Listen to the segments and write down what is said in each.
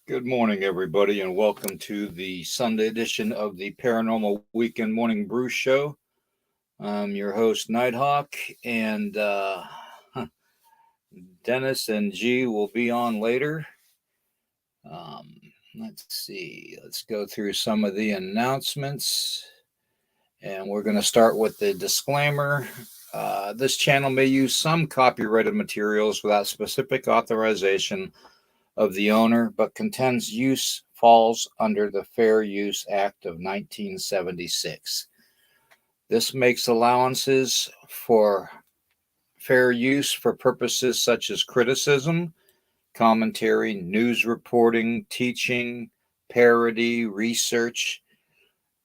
Good morning, everybody, and welcome to the Sunday edition of the Paranormal Weekend Morning Brew Show. I'm your host, Nighthawk, and Dennis and G will be on later. Let's see. Let's go through some of the announcements, and we're going to start with the disclaimer. This channel may use some copyrighted materials without specific authorization of the owner, but contends use falls under the Fair Use Act of 1976. This makes allowances for fair use for purposes such as criticism, commentary, news reporting, teaching, parody, research,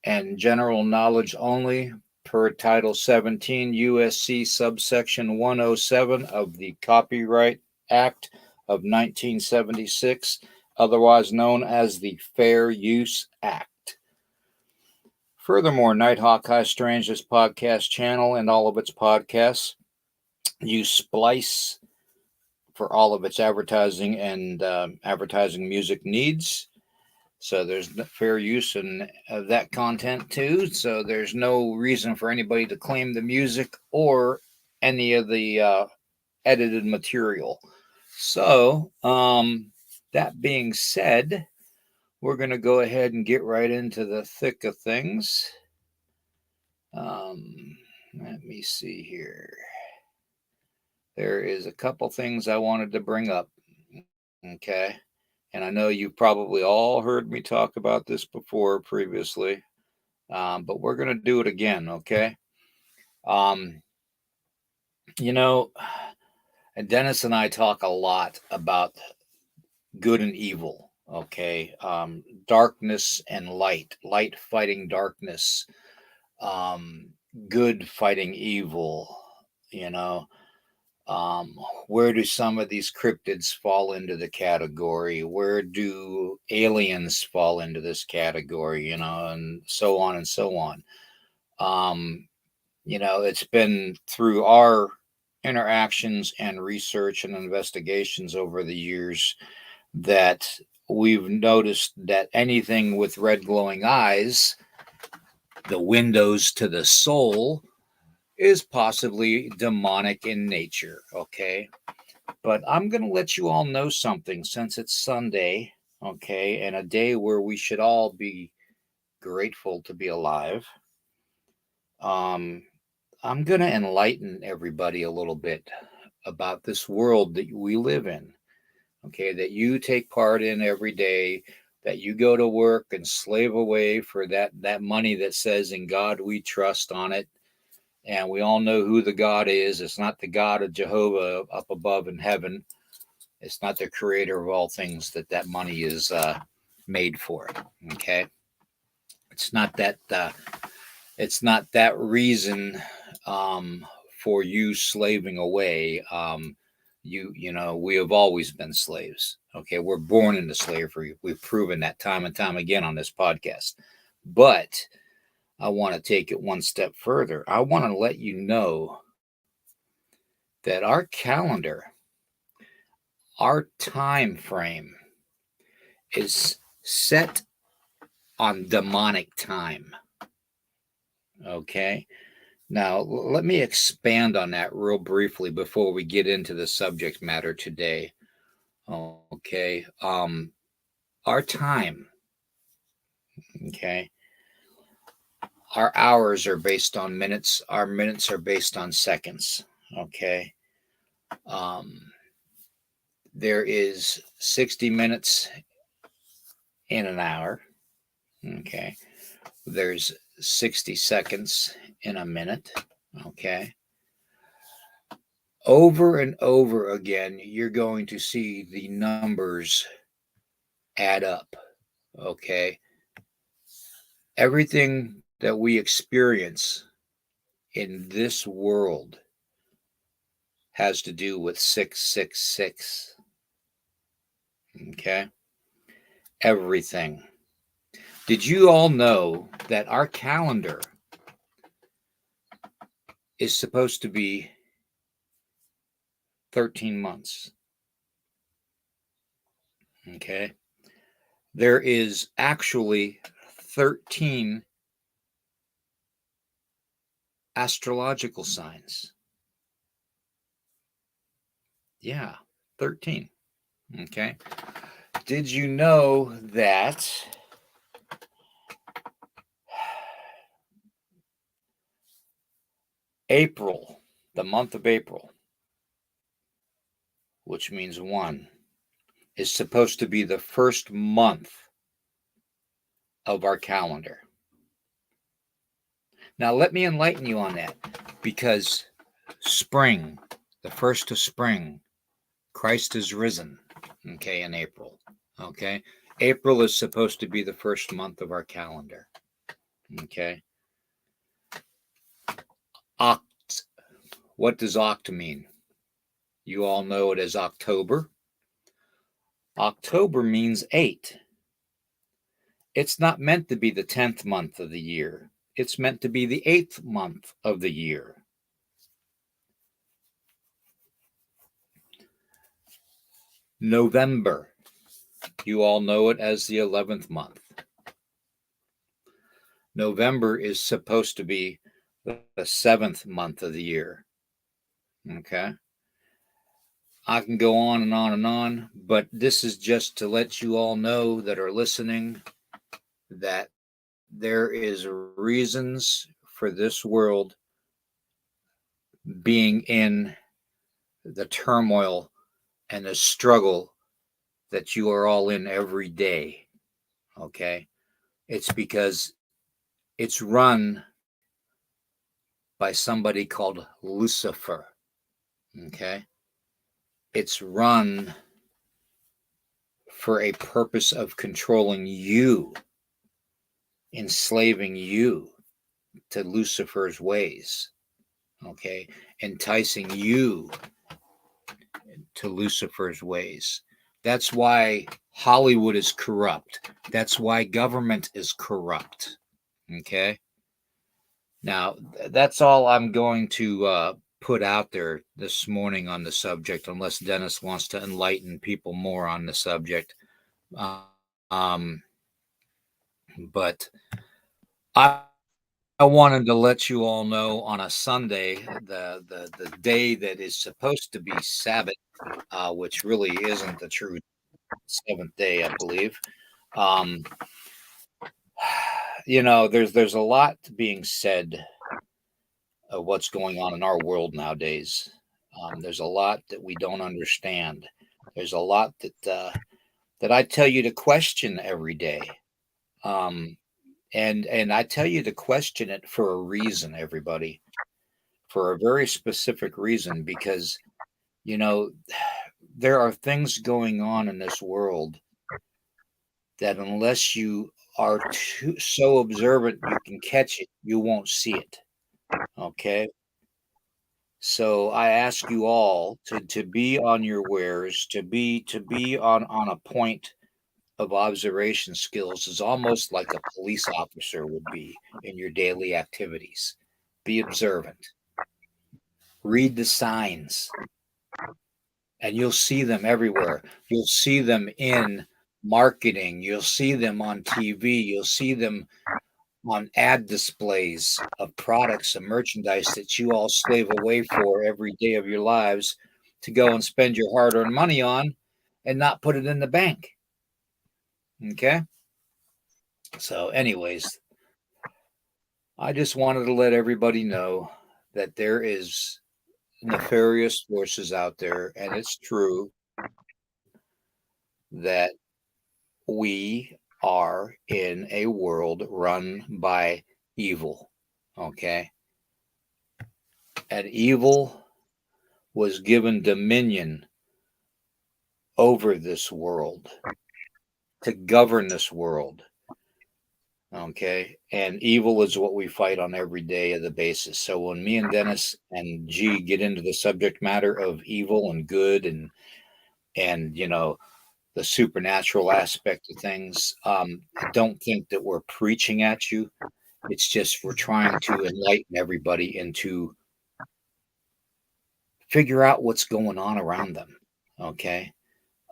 and general knowledge only per Title 17 USC subsection 107 of the Copyright Act of 1976, otherwise known as the Fair Use Act. Furthermore, Nighthawk High Strange, this podcast channel and all of its podcasts use Splice for all of its advertising and advertising music needs. So there's fair use in that content too. So there's no reason for anybody to claim the music or any of the edited material. So that being said, we're going to go ahead and get right into the thick of things. Let me see here. There is a couple things I wanted to bring up. Okay. And I know you've probably all heard me talk about this before previously, but we're going to do it again, okay? Um, you know, and Dennis and I talk a lot about good and evil, okay? Darkness and light, light fighting darkness, um, good fighting evil, you know. Um, where do some of these cryptids fall into the category? Where do aliens fall into this category? And so on and so on. Um, it's been through our interactions and research and investigations over the years that we've noticed that anything with red glowing eyes, the windows to the soul, is possibly demonic in nature, okay? But I'm going to let you all know something since it's Sunday, okay, and a day where we should all be grateful to be alive. I'm going to enlighten everybody a little bit about this world that we live in, okay, that you take part in every day, that you go to work and slave away for that money that says in God we trust on it. And we all know who the God is. It's not the God of Jehovah up above in heaven. It's not the creator of all things that money is made for. Okay, it's not that. It's not that reason for you slaving away. We have always been slaves. Okay, we're born into slavery. We've proven that time and time again on this podcast. But I want to take it one step further. I want to let you know that our calendar, our time frame is set on demonic time. Okay. Now, let me expand on that real briefly before we get into the subject matter today. Okay. Our time, okay, our hours are based on minutes, our minutes are based on seconds. Okay. There is 60 minutes in an hour. Okay. There's 60 seconds in a minute. Okay. Over and over again, you're going to see the numbers add up. Okay. Everything that we experience in this world has to do with 666. Okay. Everything. Did you all know that our calendar is supposed to be 13 months? Okay. there is actually 13 astrological signs. Yeah, 13. Okay. Did you know that April, the month of April, which means 1, is supposed to be the first month of our calendar? Now, let me enlighten you on that, because spring, the first of spring, Christ is risen, okay, in April, okay? April is supposed to be the first month of our calendar, okay? Oct, what does oct mean? You all know it as October. October means 8. It's not meant to be the 10th month of the year. It's meant to be the 8th month of the year. November, you all know it as the 11th month. November is supposed to be the 7th month of the year. Okay. I can go on and on and on, but this is just to let you all know that are listening that there is reasons for this world being in the turmoil and the struggle that you are all in every day. Okay. It's because it's run by somebody called Lucifer. Okay. It's run for a purpose of controlling you, enslaving you to Lucifer's ways. Okay. Enticing you to Lucifer's ways. That's why Hollywood is corrupt. That's why government is corrupt. Okay. Now, that's all I'm going to put out there this morning on the subject, unless Dennis wants to enlighten people more on the subject. Um, but I wanted to let you all know on a Sunday, the day that is supposed to be Sabbath, which really isn't the true seventh day, I believe. Um, there's a lot being said of what's going on in our world nowadays. There's a lot that we don't understand. There's a lot that I tell you to question every day. And I tell you to question it for a reason, everybody, for a very specific reason, because you know there are things going on in this world that unless you are so observant you can catch it, you won't see it. Okay. So I ask you all to be on your wares, to be on a point of observation skills, is almost like a police officer would be in your daily activities. Be observant. Read the signs, and you'll see them everywhere. You'll see them in marketing. You'll see them on TV. You'll see them on ad displays of products and merchandise that you all slave away for every day of your lives to go and spend your hard-earned money on and not put it in the bank. Okay? So, anyways, I just wanted to let everybody know that there is nefarious forces out there, and it's true that we are in a world run by evil. Okay? And evil was given dominion over this world, to govern this world. Okay. And evil is what we fight on every day of the basis. So when me and Dennis and G get into the subject matter of evil and good and the supernatural aspect of things, don't think that we're preaching at you. It's just we're trying to enlighten everybody and to figure out what's going on around them. Okay.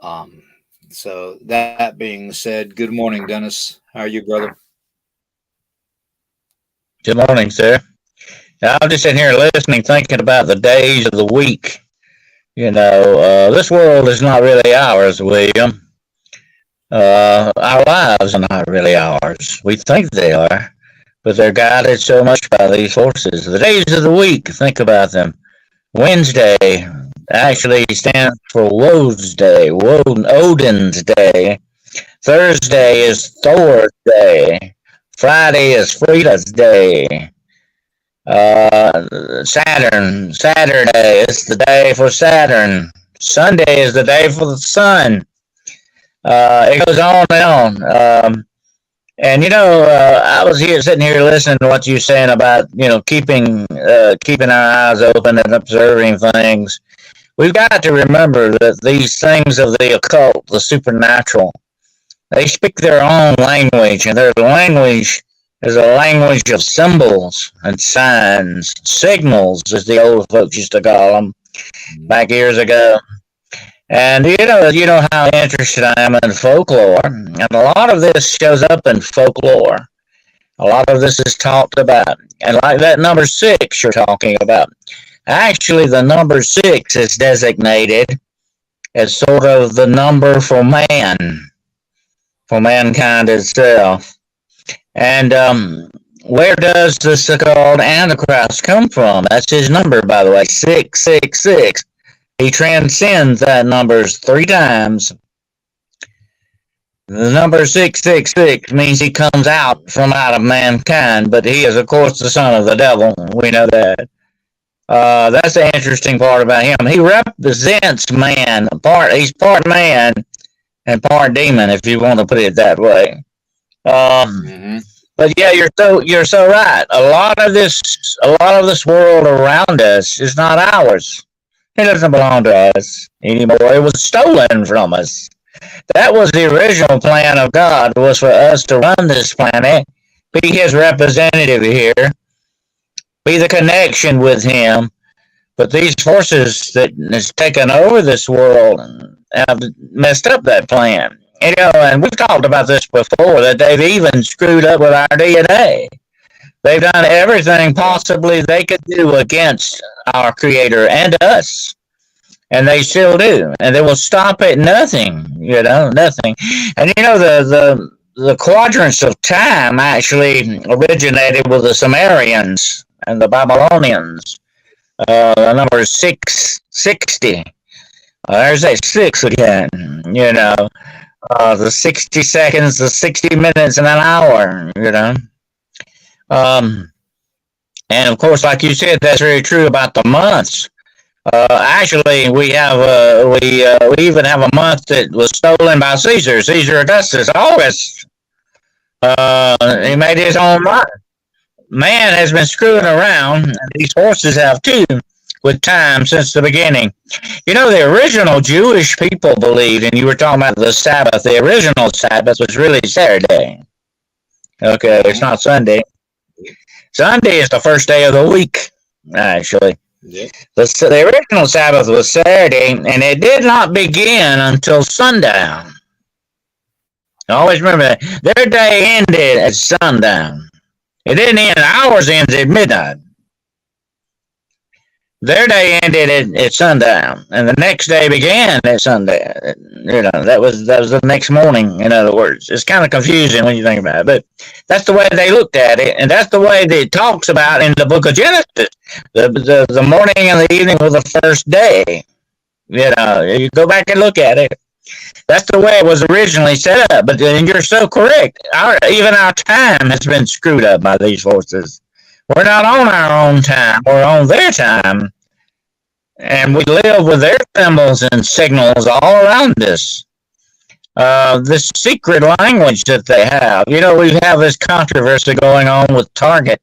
Um, So that being said, good morning, Dennis. How are you, brother? Good morning, sir. I'm just sitting here listening, thinking about the days of the week. This world is not really ours, William. Our lives are not really ours. We think they are, but they're guided so much by these forces. The days of the week, think about them. Wednesday actually stands for Wode's Day, Odin's Day. Thursday is Thor's Day. Friday is Frida's Day. Saturday is the day for Saturn. Sunday is the day for the sun. It goes on and on. I was sitting here listening to what you're saying about, keeping our eyes open and observing things. We've got to remember that these things of the occult, the supernatural, they speak their own language, and their language is a language of symbols and signs, signals, as the old folks used to call them back years ago. And you know how interested I am in folklore, and a lot of this shows up in folklore. A lot of this is talked about, and like that number 6 you're talking about. Actually, the number 6 is designated as sort of the number for man, for mankind itself. And where does the so-called Antichrist come from? That's his number, by the way, 666. He transcends that number 3 times. The number 666 means he comes out from out of mankind, but he is, of course, the son of the devil. We know that. That's the interesting part about him. He represents man. He's part man and part demon, if you want to put it that way. But yeah, you're so right. A lot of this world around us is not ours. It doesn't belong to us anymore. It was stolen from us. That was the original plan of God, was for us to run this planet, be his representative here, be the connection with him. But these forces that has taken over this world have messed up that plan. And we've talked about this before, that they've even screwed up with our DNA. They've done everything possibly they could do against our Creator and us. And they still do. And they will stop at nothing, nothing. And the quadrants of time actually originated with the Sumerians and the Babylonians. The number is 660. There's that 6 again, the 60 seconds, the 60 minutes, and an hour, And of course, like you said, that's very true about the months. Actually, we even have a month that was stolen by Caesar Augustus, August. He made his own month. Man has been screwing around, and these forces have too, with time since the beginning. The original Jewish people believed, and you were talking about the Sabbath, the original Sabbath was really Saturday. Okay, it's not Sunday. Sunday is the first day of the week, actually. Yeah. The original Sabbath was Saturday, and it did not begin until sundown. Always remember that. Their day ended at sundown. It didn't end. Ours ends at midnight. Their day ended at sundown, and the next day began at sundown. That was the next morning. In other words, it's kind of confusing when you think about it, but that's the way they looked at it, and that's the way that it talks about in the Book of Genesis. The morning and the evening were the first day. You go back and look at it. That's the way it was originally set up. But you're so correct. Even our time has been screwed up by these forces. We're not on our own time. We're on their time. And we live with their symbols and signals all around us. This secret language that they have. We have this controversy going on with Target.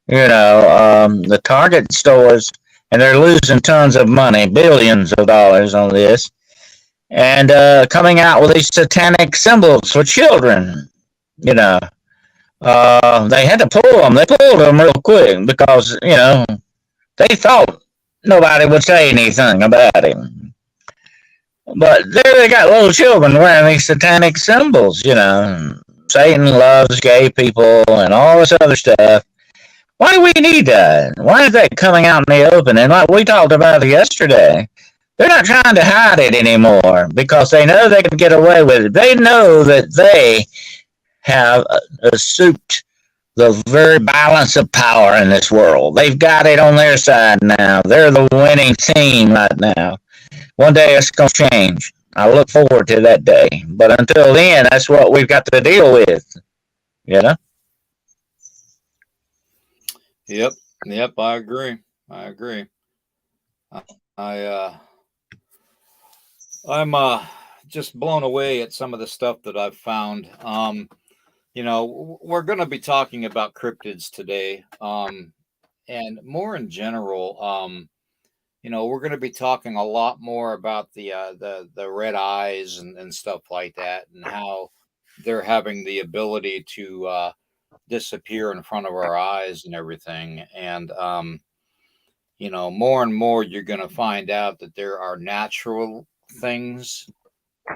The Target stores, and they're losing tons of money, billions of dollars on this. And coming out with these satanic symbols for children. They had to pull them. They pulled them real quick because, they thought nobody would say anything about him. But there they got little children wearing these satanic symbols, you know. Satan loves gay people and all this other stuff. Why do we need that? Why is that coming out in the open? And like we talked about it yesterday, they're not trying to hide it anymore because they know they can get away with it. They know that they have usurped the very balance of power in this world. They've got it on their side now. They're the winning team right now. One day it's going to change. I look forward to that day. But until then, that's what we've got to deal with. You know? Yep. Yep. I agree. I agree. I I'm just blown away at some of the stuff that I've found. We're going to be talking about cryptids today, and more in general. We're going to be talking a lot more about the red eyes and stuff like that, and how they're having the ability to disappear in front of our eyes and everything. And more and more you're going to find out that there are natural things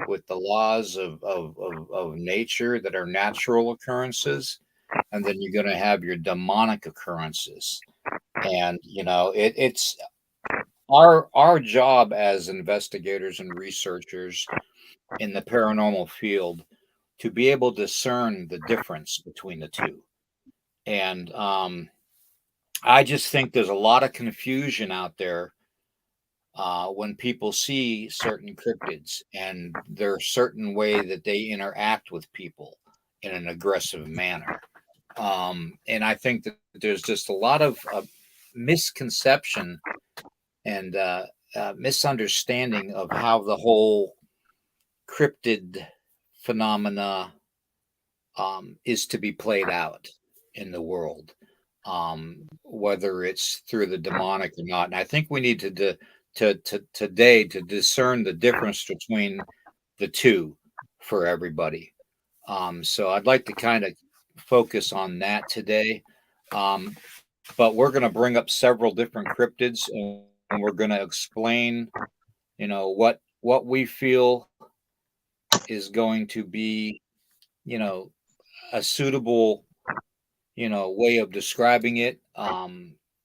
with the laws of nature that are natural occurrences, and then you're going to have your demonic occurrences. And it's our job as investigators and researchers in the paranormal field to be able to discern the difference between the two. And I just think there's a lot of confusion out there when people see certain cryptids and their certain way that they interact with people in an aggressive manner. And I think that there's just a lot of misconception and misunderstanding of how the whole cryptid phenomena is to be played out in the world, whether it's through the demonic or not. And I think we need to today to discern the difference between the two for everybody. So I'd like to kind of focus on that today. But we're going to bring up several different cryptids, and we're going to explain, what we feel is going to be, a suitable, way of describing it,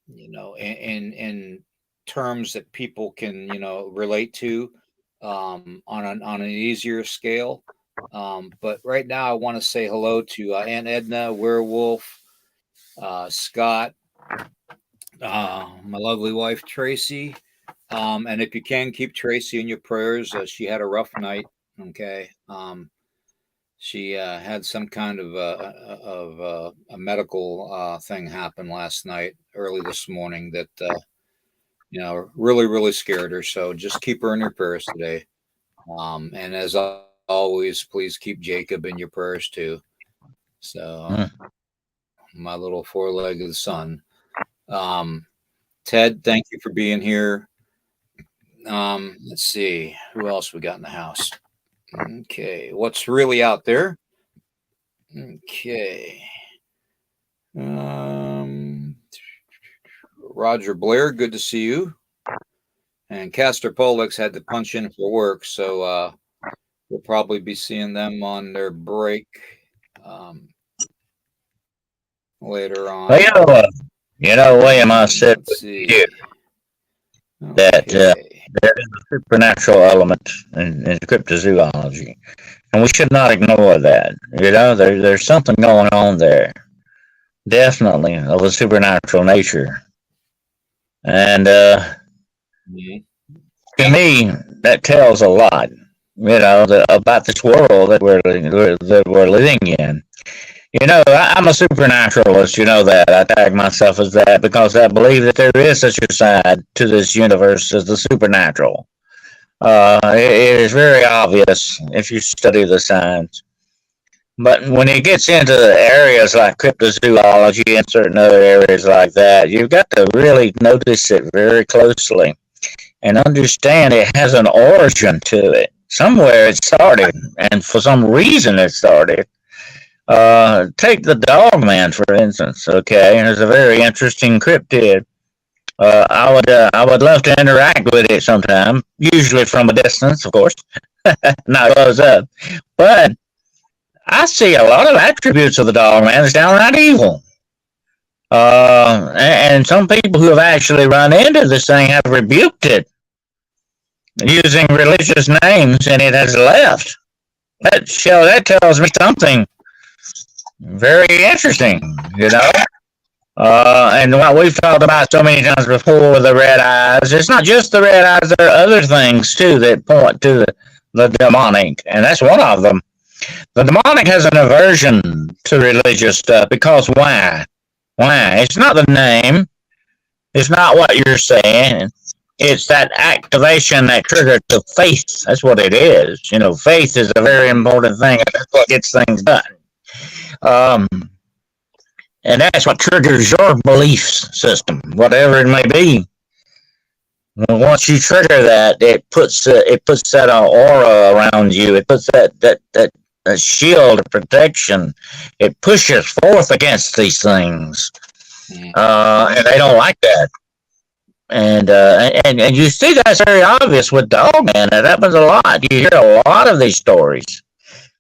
in terms that people can, relate to, on an easier scale. But right now, I want to say hello to Aunt Edna, Werewolf, Scott, my lovely wife Tracy, and if you can keep Tracy in your prayers, she had a rough night. Okay, she had some kind of a medical thing happen last night, early this morning, that really scared her. So just keep her in your prayers today. And as always, please keep Jacob in your prayers too. So my little four-legged son. Ted, thank you for being here. Let's see who else we got in the house. Okay, what's really out there? Okay. Roger Blair, good to see you. And Castor Polix had to punch in for work, so we'll probably be seeing them on their break later on. Well, William, I said that there is a supernatural element in cryptozoology, and we should not ignore that. There's something going on there, definitely of a supernatural nature, and to me, that tells a lot, about this world that we're living in. I'm a supernaturalist, that. I tag myself as that because I believe that there is such a side to this universe as the supernatural. It is very obvious if you study the science. But when it gets into areas like cryptozoology and certain other areas like that, you've got to really notice it very closely and understand it has an origin to it. Somewhere it started, and for some reason it started. Take the Dogman, for instance, okay? And it's a very interesting cryptid. I would love to interact with it sometime, usually from a distance, of course, not close up. But I see a lot of attributes of the dog man that's downright evil. And some people who have actually run into this thing have rebuked it using religious names, and it has left. That tells me something very interesting, you know. And what we've talked about so many times before, the red eyes. It's not just the red eyes. There are other things too that point to the demonic, and that's one of them. The demonic has an aversion to religious stuff because why? Why? It's not the name. It's not what you're saying. It's that activation, that trigger to faith. That's what it is. You know, faith is a very important thing. That's what gets things done. Um, and that's what triggers your belief system, whatever it may be. Once you trigger that, it puts that aura around you. It puts that shield of protection. It pushes forth against these things, and they don't like that. And you see that's very obvious with Dogman. It happens a lot. You hear a lot of these stories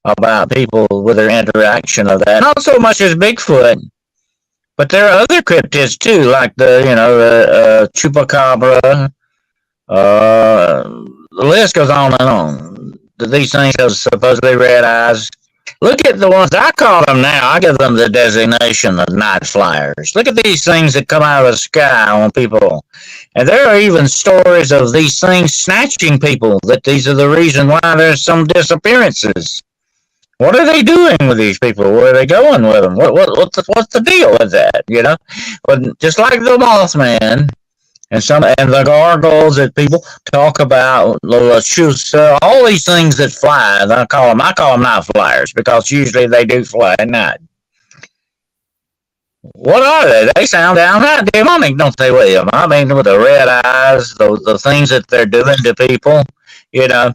about people with their interaction of that. Not so much as Bigfoot, but there are other cryptids too, like the chupacabra. The list goes on and on. These things have supposedly red eyes. Look at the ones I call them now. I give them the designation of night flyers. Look at these things that come out of the sky on people. And there are even stories of these things snatching people, that these are the reason why there's some disappearances. What are they doing with these people? Where are they going with them? What's the deal with that? You know, but just like the Mothman and the gargoyles that people talk about, all these things that fly. I call them night flyers because usually they do fly at night. What are they? They sound downright demonic, don't they, William? I mean, with the red eyes, the things that they're doing to people, you know.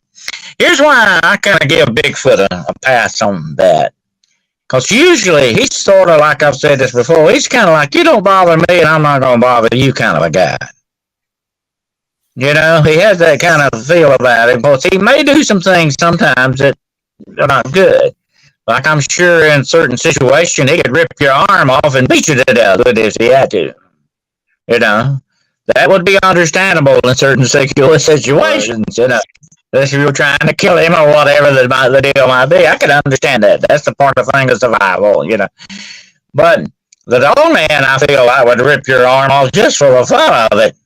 Here's why I kind of give Bigfoot a pass on that. Because usually he's sort of like I've said this before, he's kind of like, you don't bother me and I'm not going to bother you kind of a guy. You know, he has that kind of feel about him. But he may do some things sometimes that are not good. Like I'm sure in certain situations he could rip your arm off and beat you to death with it if he had to. You know, that would be understandable in certain situations. You know, if you were trying to kill him or whatever the deal might be, I could understand that. That's the part of thing of survival. You know, but the dog man, I feel I would rip your arm off just for the fun of it,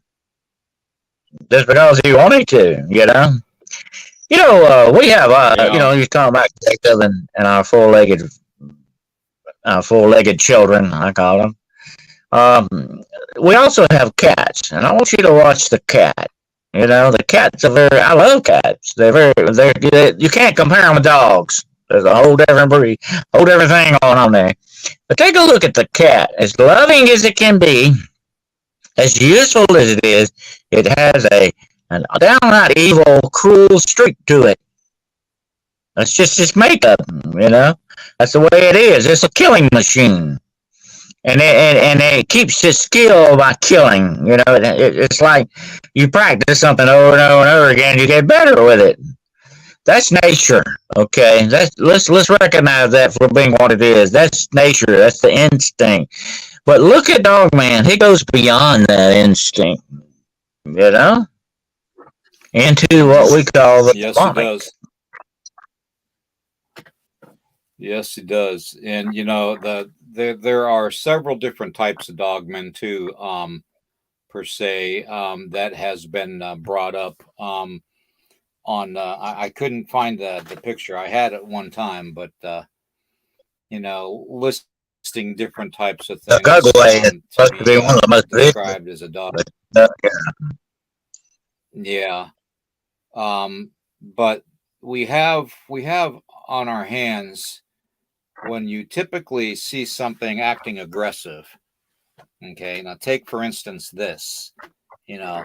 just because he wanted to. You know. We have, you're talking about Jacob and our four-legged children, I call them. We also have cats, and I want you to watch the cat. You know, the cats are I love cats. You can't compare them with dogs. There's a whole different breed, whole different thing going on there. But take a look at the cat. As loving as it can be, as useful as it is, it has an downright evil, cruel streak to it. That's just its makeup, you know. That's the way it is. It's a killing machine, and it keeps its skill by killing. You know, it's like you practice something over and over and over again, you get better with it. That's nature, okay. Let's recognize that for being what it is. That's nature. That's the instinct. But look at Dogman. He goes beyond that instinct, you know, into what we call the demonic. He does. Yes, he does. And you know, there are several different types of dogmen too, per se, that has been brought up on. I couldn't find the picture. I had it one time, but listing different types of things. The Gugway is supposed to be one of the most described as a dog. Yeah. But we have on our hands, when you typically see something acting aggressive. Okay, now take for instance this. You know,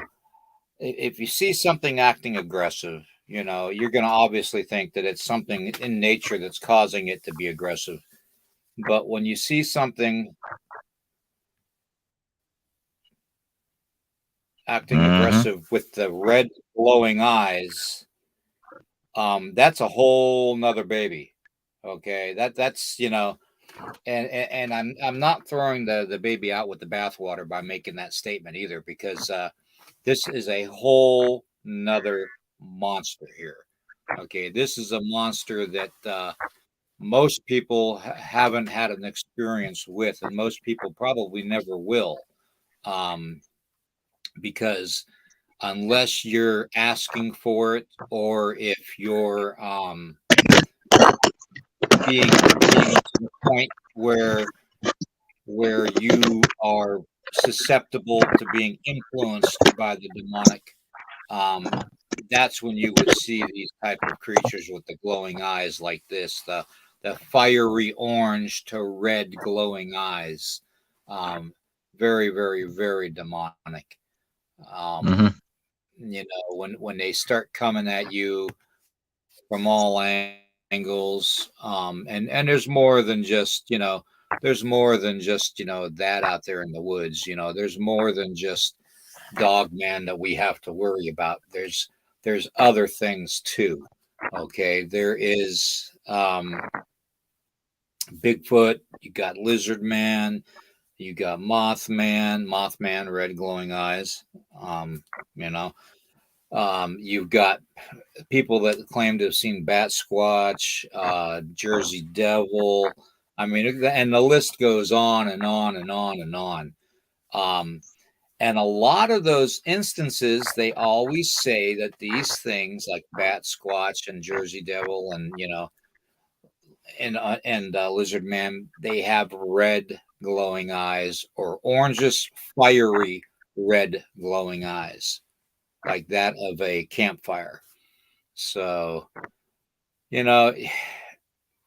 if you see something acting aggressive, you know, you're going to obviously think that it's something in nature that's causing it to be aggressive. But when you see something acting Mm-hmm. aggressive with the red glowing eyes, that's a whole nother baby. Okay, that's and I'm not throwing the baby out with the bathwater by making that statement either, because this is a whole nother monster here. Okay, this is a monster that most people haven't had an experience with, and most people probably never will, um, because unless you're asking for it, or if you're being to the point where you are susceptible to being influenced by the demonic, um, that's when you would see these type of creatures with the glowing eyes like this, the fiery orange to red glowing eyes, um, very, very, very demonic. Um, Mm-hmm. when they start coming at you from all angles, and there's more than just there's more than just that out there in the woods. There's more than just dog man that we have to worry about. There's other things too. Okay, there is Bigfoot. You got lizard man. You got Mothman, red glowing eyes. Um, you know, you've got people that claim to have seen Bat Squatch, Jersey Devil. I mean, and the list goes on and on and on and on. Um, and a lot of those instances, they always say that these things like Bat Squatch and Jersey Devil and Lizard Man, they have red glowing eyes, or orangish fiery red glowing eyes, like that of a campfire. So you know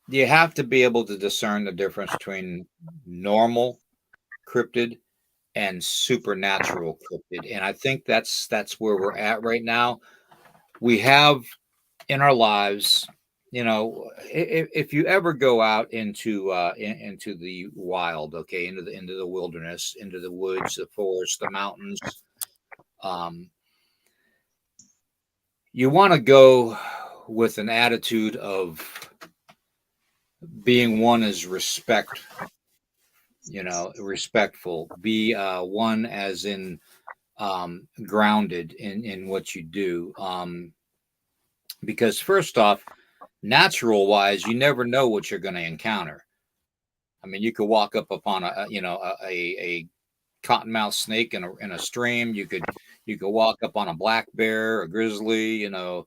you have to be able to discern the difference between normal cryptid and supernatural cryptid, and I think that's where we're at right now. We have in our lives, if you ever go out into the wild, okay, into the wilderness, into the woods, the forest, the mountains, um, you want to go with an attitude of being one is respectful, be one as in grounded in what you do, because first off, natural wise, you never know what you're going to encounter. I mean, you could walk up upon a cottonmouth snake in a stream. You could walk up on a black bear, a grizzly, a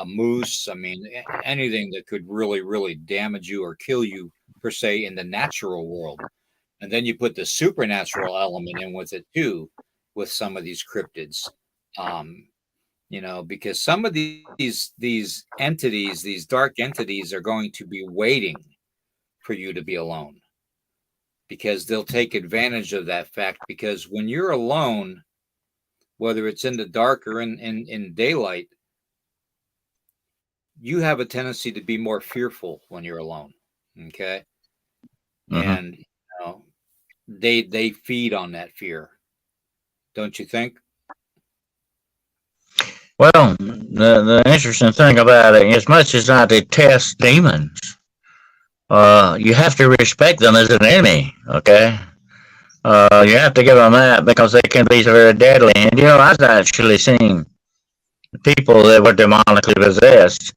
moose. I mean, anything that could really, really damage you or kill you per se in the natural world. And then you put the supernatural element in with it too, with some of these cryptids. Um, because some of these entities, these dark entities, are going to be waiting for you to be alone, because they'll take advantage of that fact. Because when you're alone, whether it's in the dark or in daylight, you have a tendency to be more fearful when you're alone. Okay. Mm-hmm. And they feed on that fear, don't you think? Well, the interesting thing about it, as much as I detest demons, you have to respect them as an enemy. Okay, you have to give them that because they can be very deadly. And I've actually seen people that were demonically possessed.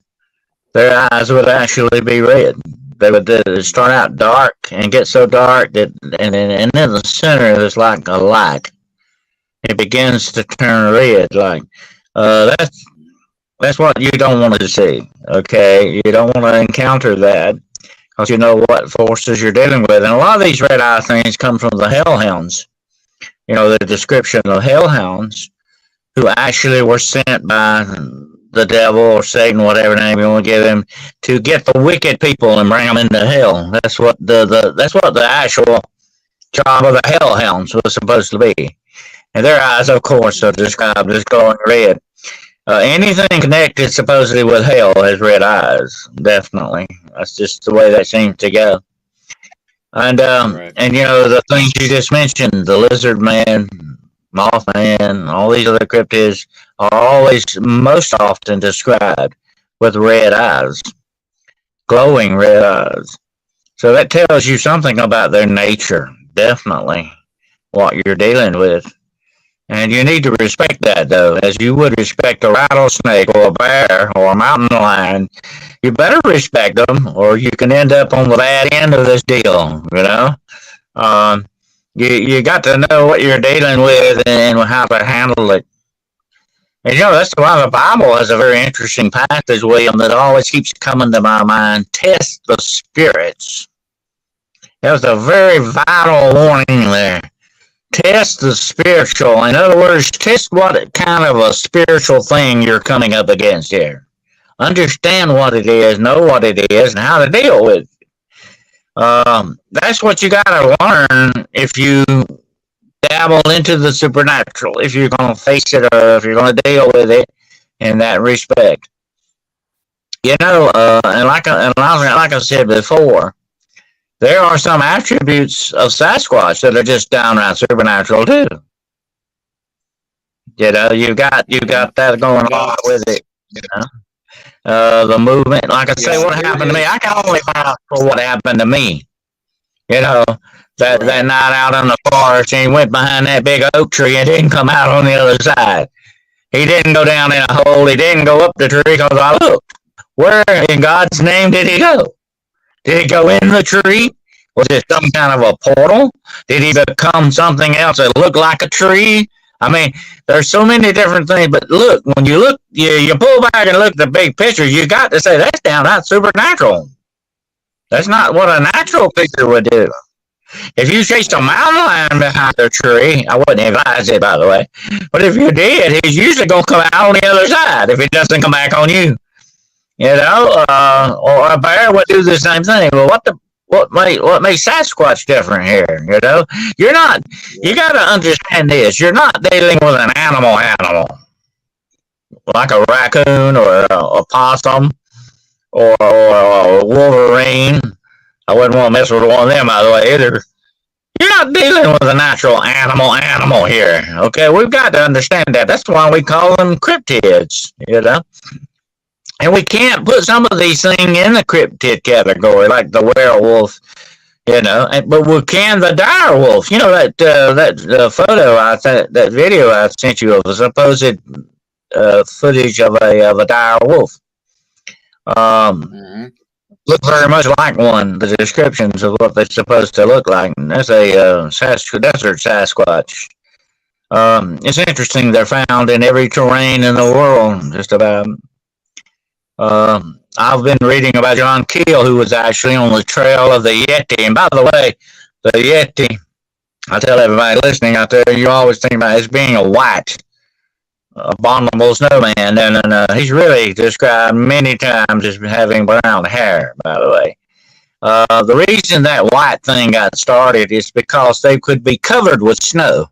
Their eyes would actually be red. They would start out dark and get so dark that, and in the center there's like a light. It begins to turn red. Like that's what you don't want to see. Okay, you don't want to encounter that because you know what forces you're dealing with. And a lot of these red eye things come from the hellhounds. The description of hellhounds who actually were sent by the devil or Satan, whatever name you want to give him, to get the wicked people and bring them into hell. That's what the actual job of the hellhounds was supposed to be. And their eyes, of course, are described as glowing red. Anything connected supposedly with hell has red eyes. Definitely, that's just the way that seems to go. And Right. the things you just mentioned, the lizard man. Mothman, all these other cryptids are always most often described with red eyes, glowing red eyes. So that tells you something about their nature, definitely, what you're dealing with. And you need to respect that, though, as you would respect a rattlesnake or a bear or a mountain lion. You better respect them, or you can end up on the bad end of this deal, you know? Um, you got to know what you're dealing with and how to handle it. And that's why the Bible has a very interesting passage, William, that always keeps coming to my mind. Test the spirits. That was a very vital warning there. Test the spiritual. In other words, test what kind of a spiritual thing you're coming up against here. Understand what it is, know what it is, and how to deal with it. That's what you got to learn if you dabble into the supernatural, if you're going to face it or if you're going to deal with it in that respect. And like I said before, there are some attributes of Sasquatch that are just downright supernatural too. You got that going on with it. The movement, like I say, what happened to me, I can only vouch for what happened to me. That night out in the forest, and he went behind that big oak tree and didn't come out on the other side. He didn't go down in a hole. He didn't go up the tree because I looked. Where in God's name did he go? Did he go in the tree? Was it some kind of a portal? Did he become something else that looked like a tree? I mean, there's so many different things, but look, when you look, you pull back and look at the big picture, you got to say that's downright supernatural. That's not what a natural picture would do. If you chased a mountain lion behind a tree, I wouldn't advise it, by the way, but if you did, he's usually going to come out on the other side if he doesn't come back on you. Or a bear would do the same thing. Well, what makes Sasquatch different here? You got to understand this. You're not dealing with an animal, like a raccoon or a possum or a wolverine. I wouldn't want to mess with one of them, by the way, either. You're not dealing with a natural animal here. Okay, we've got to understand that. That's why we call them cryptids. And we can't put some of these things in the cryptid category, like the werewolf, but we can the dire wolf. That photo that video I sent you of the supposed footage of a dire wolf. Look very much like one. The descriptions of what they're supposed to look like. And that's a desert Sasquatch. It's interesting. They're found in every terrain in the world, just about. I've been reading about John Keel, who was actually on the trail of the Yeti. And by the way, the Yeti, I tell everybody listening out there, you always think about it as being a white, abominable snowman. And he's really described many times as having brown hair, by the way. The reason that white thing got started is because they could be covered with snow.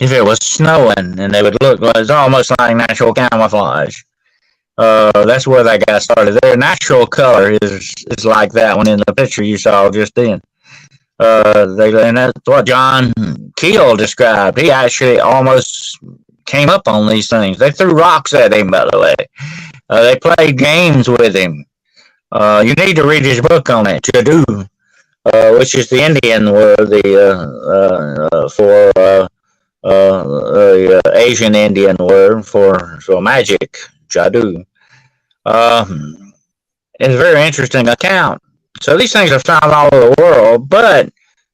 If it was snowing, and they would look like it's almost like natural camouflage. That's where they got started. Their natural color is like that one in the picture you saw just then. And that's what John Keel described. He actually almost came up on these things. They threw rocks at him, by the way. They played games with him. You need to read his book on it, Jadu, which is the Indian word for the Asian Indian word for magic. Jadu. It's a very interesting account. So these things are found all over the world, but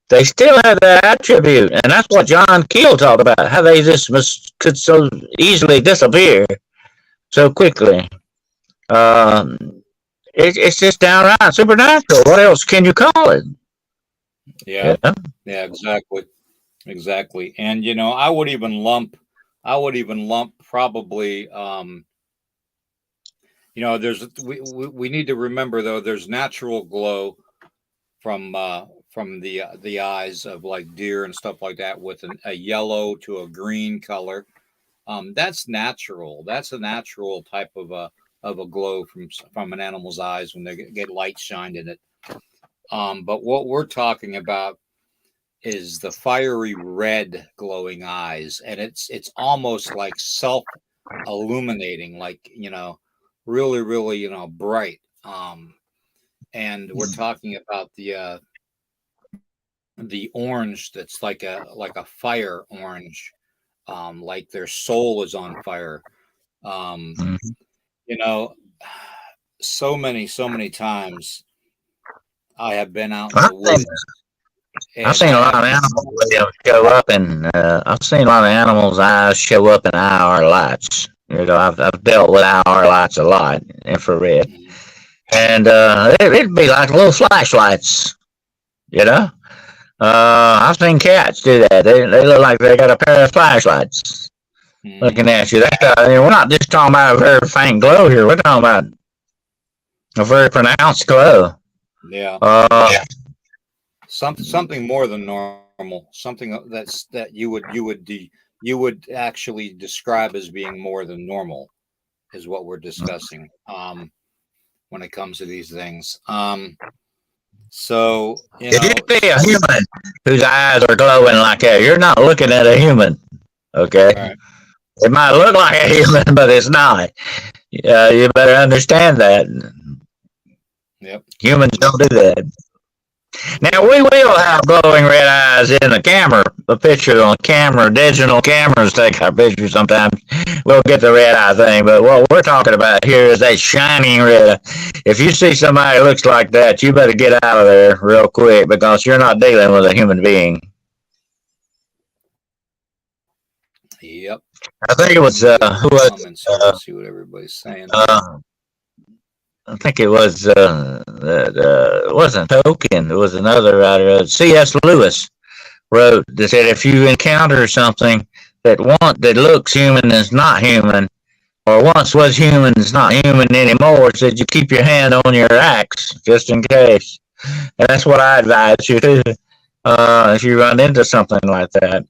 they still have that attribute, and that's what John Keel talked about, how they just could so easily disappear so quickly. It's just downright supernatural. What else can you call it? Yeah, exactly. And I would even lump probably. We need to remember, though, there's natural glow from the eyes of like deer and stuff like that, with a yellow to a green color. That's natural. That's a natural type of a glow from an animal's eyes when they get light shined in it. But what we're talking about is the fiery red glowing eyes, and it's almost like self illuminating, like, really, really, bright. And we're talking about the orange that's like a fire orange, like their soul is on fire. Um, Mhm. you know, so many times I have been out in I've the seen, woods I've and seen a I lot have of been, animals show up, and I've seen a lot of animals' eyes show up in IR lights. I've dealt with IR lights a lot, infrared, and it'd be like little flashlights. You know, I've seen cats do that. They look like they got a pair of flashlights looking Mhm. at you. We're not just talking about a very faint glow here. We're talking about a very pronounced glow. Yeah, Uh, something more than normal, something that you would actually describe as being more than normal is what we're discussing, when it comes to these things. So if you see a human whose eyes are glowing like that, you're not looking at a human. Okay, right, it might look like a human, but it's not. You better understand that yep, humans don't do that. Now yep, we will have glowing red eyes in the camera, a picture on camera. Digital cameras take our pictures sometimes. We'll get the red eye thing, but what we're talking about here is that shining red. If you see somebody who looks like that, you better get out of there real quick because you're not dealing with a human being. yep. I think it Let was me go to who the was comments here and see what everybody's saying. uh, I think it was it wasn't Tolkien. It was another writer. C.S. Lewis wrote that said if you encounter something that looks human and is not human, or once was human is not human anymore, said you keep your hand on your axe just in case. And that's what I advise you to if you run into something like that.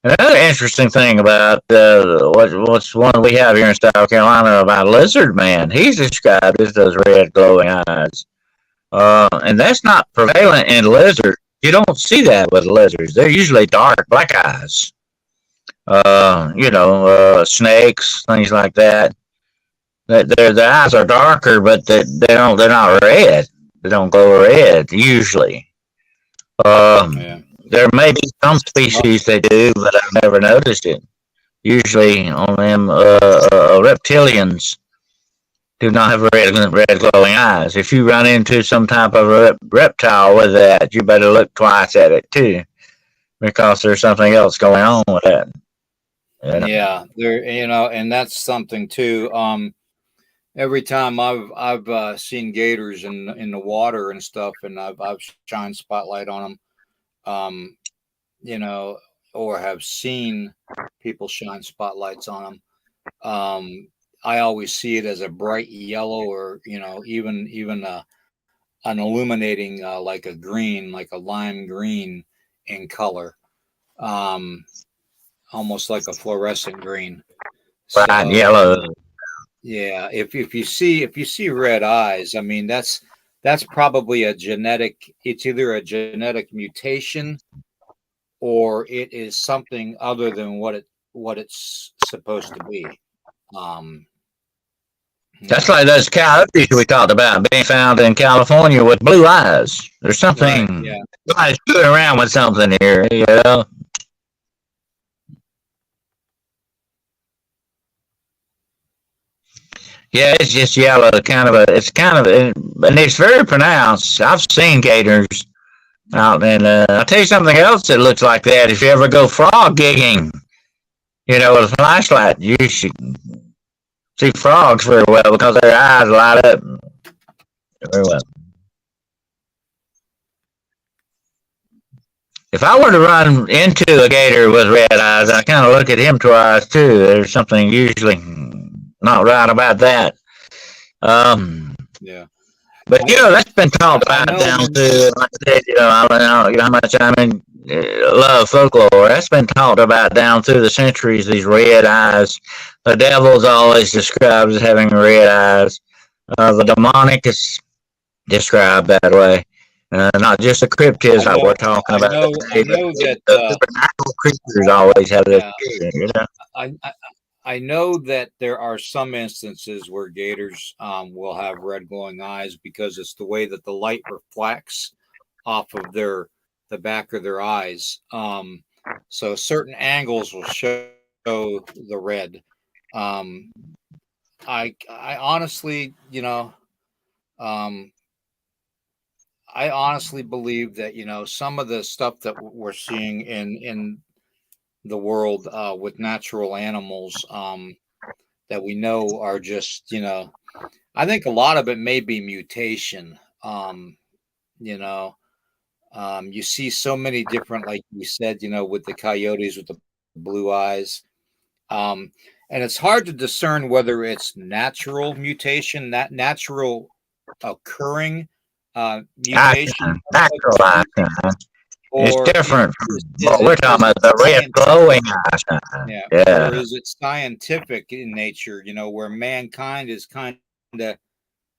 Another interesting thing about what's one we have here in South Carolina about Lizard Man, he's described as those red glowing eyes. And that's not prevalent in lizards. You don't see that with lizards. They're usually dark black eyes. Snakes, things like that. Their eyes are darker, but they're not red. They don't glow red usually. Yeah. There may be some Well, species they do, but I've never noticed it. Usually on them reptilians do not have red glowing eyes. If you run into some type of reptile with that, you better look twice at it too, because there's something else going on with that. You know? yeah, and that's something too. Every time I've seen gators in the water and stuff, and I've shined spotlight on them, um, you know, or have seen people shine spotlights on them. I always see it as a bright yellow, or even an illuminating, like a green, like a lime green in color, um, almost like a fluorescent green. Bright So yellow. yeah, if you see red eyes, I mean that's probably a genetic. It's either a genetic mutation or it is something other than what it's supposed to be. Um, you That's know, like those coyotes we talked about being found in California with blue eyes. There's right? something, Yeah, somebody's screwing around with something here, you know? Yeah, it's just yellow, and it's very pronounced. I've seen gators out, and I'll tell you something else that looks like that. If you ever go frog gigging, with a flashlight, you should see frogs very well because their eyes light up very well. If I were to run into a gator with red eyes, I kind of look at him twice too. There's something usually not right about that. Um, yeah. but I that's been talked I about know down when. to, like I said, I don't know, how much love folklore. That's been talked about down through the centuries. These red eyes. The devil's always described as having red eyes. The demonic is described that way. Not just the cryptids that we're talking about I today, but know that. the supernatural creatures always have this Yeah, fear, you know? I know that there are some instances where gators will have red glowing eyes because it's the way that the light reflects off of the back of their eyes. So certain angles will show the red. Um, I honestly, um, I honestly believe that some of the stuff that we're seeing in the world with natural animals that we know are just I think a lot of it may be mutation. You know, you see so many different, like you said, with the coyotes with the blue eyes. Um, and it's hard to discern whether it's natural mutation, that natural occurring mutation, Action, natural action. It's or different from is what we're talking is about, it the red glowing scientific? action. Yeah, or Yeah. is it scientific in nature? Where mankind is kind of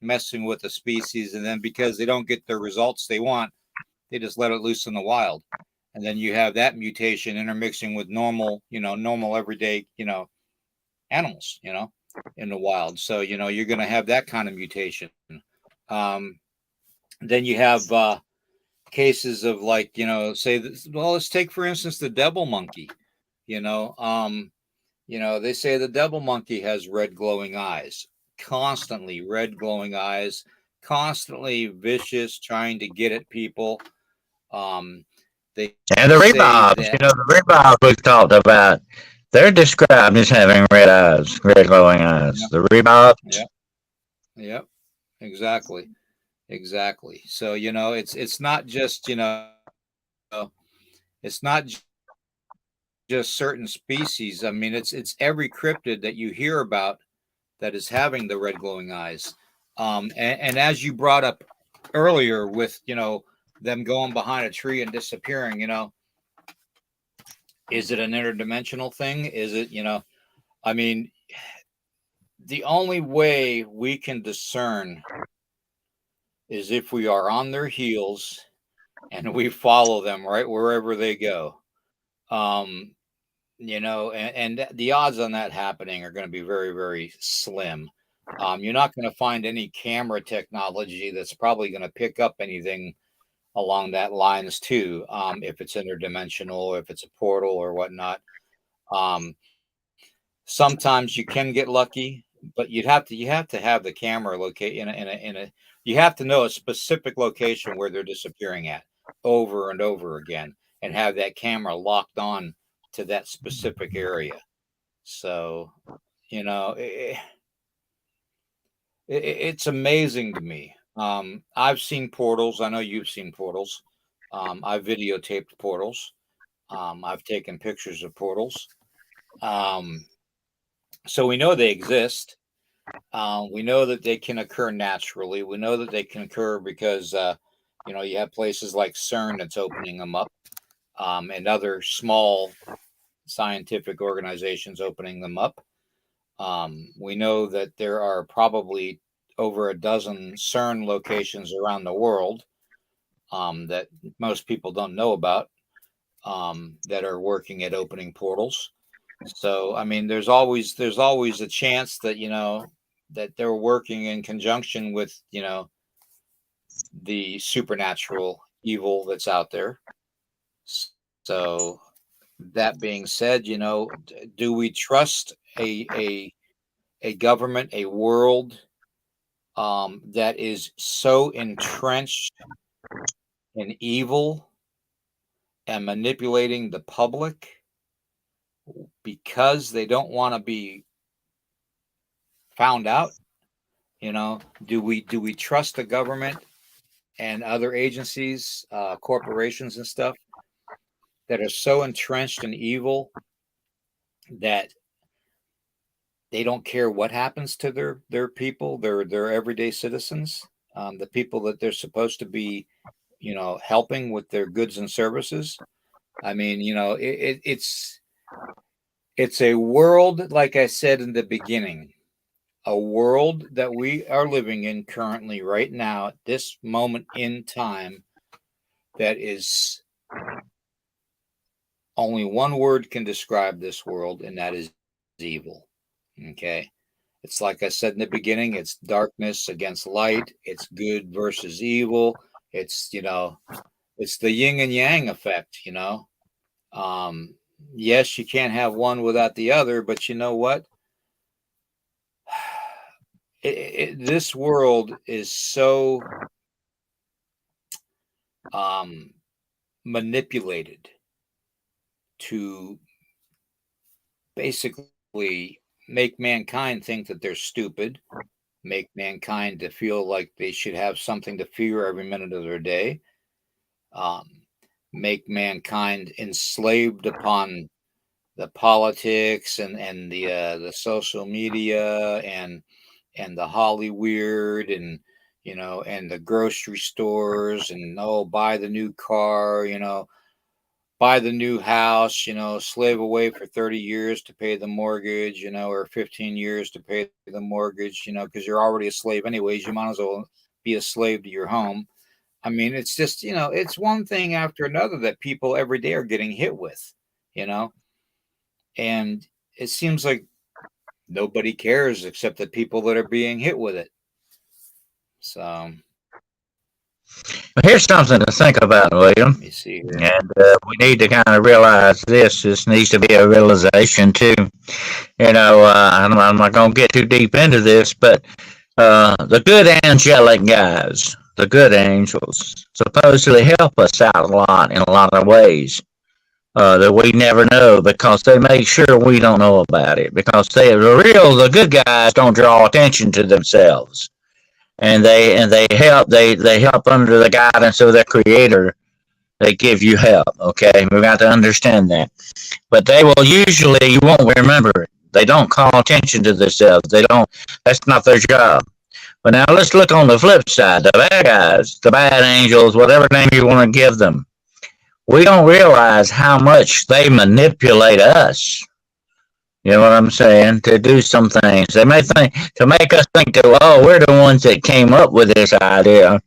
messing with the species, and then because they don't get the results they want, they just let it loose in the wild, and then you have that mutation intermixing with normal everyday animals in the wild. So you're going to have that kind of mutation. um, then you have cases of, like, say this, well, let's take for instance the devil monkey. you know um, they say the devil monkey has red glowing eyes, constantly red glowing eyes, constantly vicious, trying to get at people. um, they And the say rebobs, that. the rebobs we've talked about, they're described as having red eyes, red glowing eyes. Yep, The rebobs. yep, yep, exactly. Exactly. So, it's not just, it's not just certain species. I mean, it's every cryptid that you hear about that is having the red glowing eyes. And as you brought up earlier with, them going behind a tree and disappearing, is it an interdimensional thing? Is it, I mean, the only way we can discern is if we are on their heels and we follow them right wherever they go. Um, and the odds on that happening are going to be very, very slim. You're not going to find any camera technology that's probably going to pick up anything along that lines too. If it's interdimensional, if it's a portal or whatnot. Um, Sometimes you can get lucky, but you have to have the camera locate in a you have to know a specific location where they're disappearing at over and over again, and have that camera locked on to that specific area. So, you know, it's amazing to me. I've seen portals. I know you've seen portals. I've videotaped portals. I've taken pictures of portals. Um, so we know they exist. We know that they can occur naturally. We know that they can occur because, you have places like CERN that's opening them up, and other small scientific organizations opening them up. We know that there are probably over a dozen CERN locations around the world that most people don't know about, that are working at opening portals. So, I mean, there's always a chance that that they're working in conjunction with the supernatural evil that's out there. So, that being said, do we trust a government, a world that is so entrenched in evil and manipulating the public because they don't want to be found out? Do we trust the government and other agencies, corporations and stuff that are so entrenched in evil that they don't care what happens to their people, their everyday citizens, the people that they're supposed to be, helping with their goods and services? I mean, it's a world, like I said in the beginning, a world that we are living in currently, right now, at this moment in time, that is only one word can describe this world, and that is evil. Okay. It's like I said in the beginning, it's darkness against light, it's good versus evil. It's, it's the yin and yang effect. Um, yes, you can't have one without the other, but you know what? This world is so manipulated to basically make mankind think that they're stupid, make mankind to feel like they should have something to fear every minute of their day, make mankind enslaved upon the politics and the social media and the Hollywood and and the grocery stores and buy the new car, buy the new house, slave away for 30 years to pay the mortgage, or 15 years to pay the mortgage, because you're already a slave anyways. You might as well be a slave to your home. I mean, it's just, it's one thing after another that people every day are getting hit with, and it seems like nobody cares except the people that are being hit with it. So here's something to think about, William. let me see here. And we need to kind of realize this. This needs to be a realization too. I'm not going to get too deep into this, but the good angelic guys, the good angels, supposedly help us out a lot in a lot of ways that we never know because they make sure we don't know about it. Because the good guys don't draw attention to themselves, and they help under the guidance of their creator. They give you help. Okay, we got to understand that. But they will usually, you won't remember it. They don't call attention to themselves. They don't. That's not their job. But now let's look on the flip side. The bad guys, the bad angels, whatever name you want to give them. We don't realize how much they manipulate us. You know what I'm saying? To do some things. They may think, to make us think that, we're the ones that came up with this idea,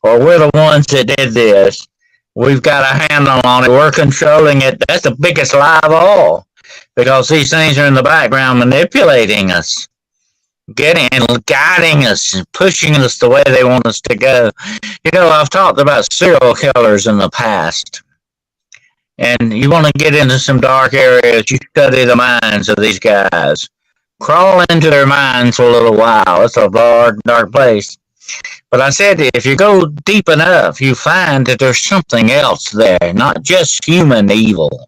or we're the ones that did this. We've got a handle on it. We're controlling it. That's the biggest lie of all, because these things are in the background manipulating us, guiding us, and pushing us the way they want us to go. I've talked about serial killers in the past. And you want to get into some dark areas, you study the minds of these guys. Crawl into their minds for a little while. It's a dark place. But I said, if you go deep enough, you find that there's something else there, not just human evil.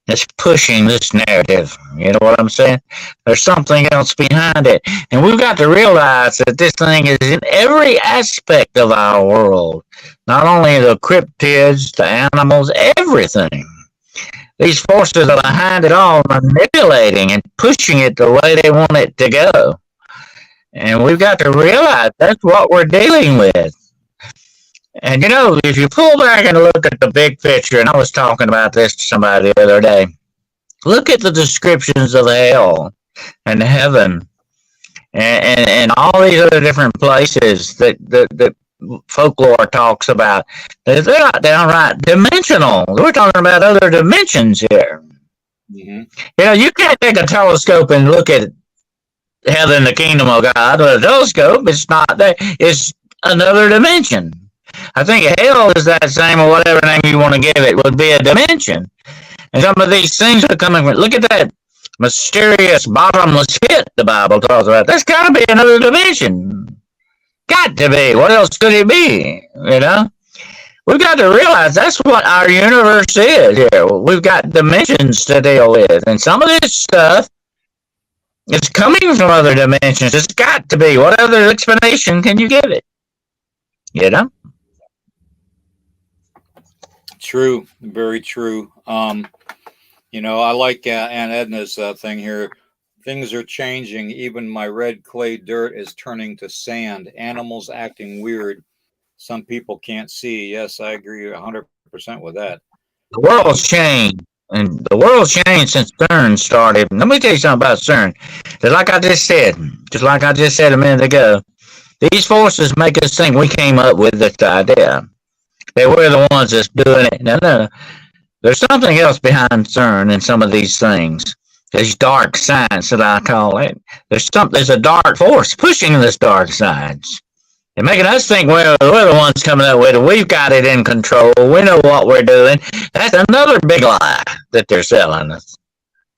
It's pushing this narrative. You know what I'm saying? There's something else behind it. And we've got to realize that this thing is in every aspect of our world. Not only the cryptids, the animals, everything. These forces are behind it all, manipulating and pushing it the way they want it to go. And we've got to realize that's what we're dealing with. And if you pull back and look at the big picture, and I was talking about this to somebody the other day, look at the descriptions of hell and heaven and all these other different places that folklore talks about. They're not downright dimensional. We're talking about other dimensions here. Mm-hmm. You can't take a telescope and look at heaven, the kingdom of God, with a telescope. It's not there. It's another dimension. I think hell is that same, or whatever name you want to give it, would be a dimension. And some of these things are coming from, look at that mysterious bottomless pit the Bible talks about. That's got to be another dimension. Got to be. What else could it be? We've got to realize that's what our universe is here. We've got dimensions to deal with. And some of this stuff is coming from other dimensions. It's got to be. What other explanation can you give it? True, very true. I like Aunt Edna's thing here. Things are changing. Even my red clay dirt is turning to sand. Animals acting weird. Some people can't see. Yes, I agree 100% with that. The world's changed. And the world's changed since CERN started. Let me tell you something about CERN. Just like I just said a minute ago, these forces make us think we came up with this idea. They were the ones that's doing it. No. There's something else behind CERN in some of these things. There's dark science that I call it. There's a dark force pushing this dark science. And making us think we're the ones coming up with it. We've got it in control. We know what we're doing. That's another big lie that they're selling us.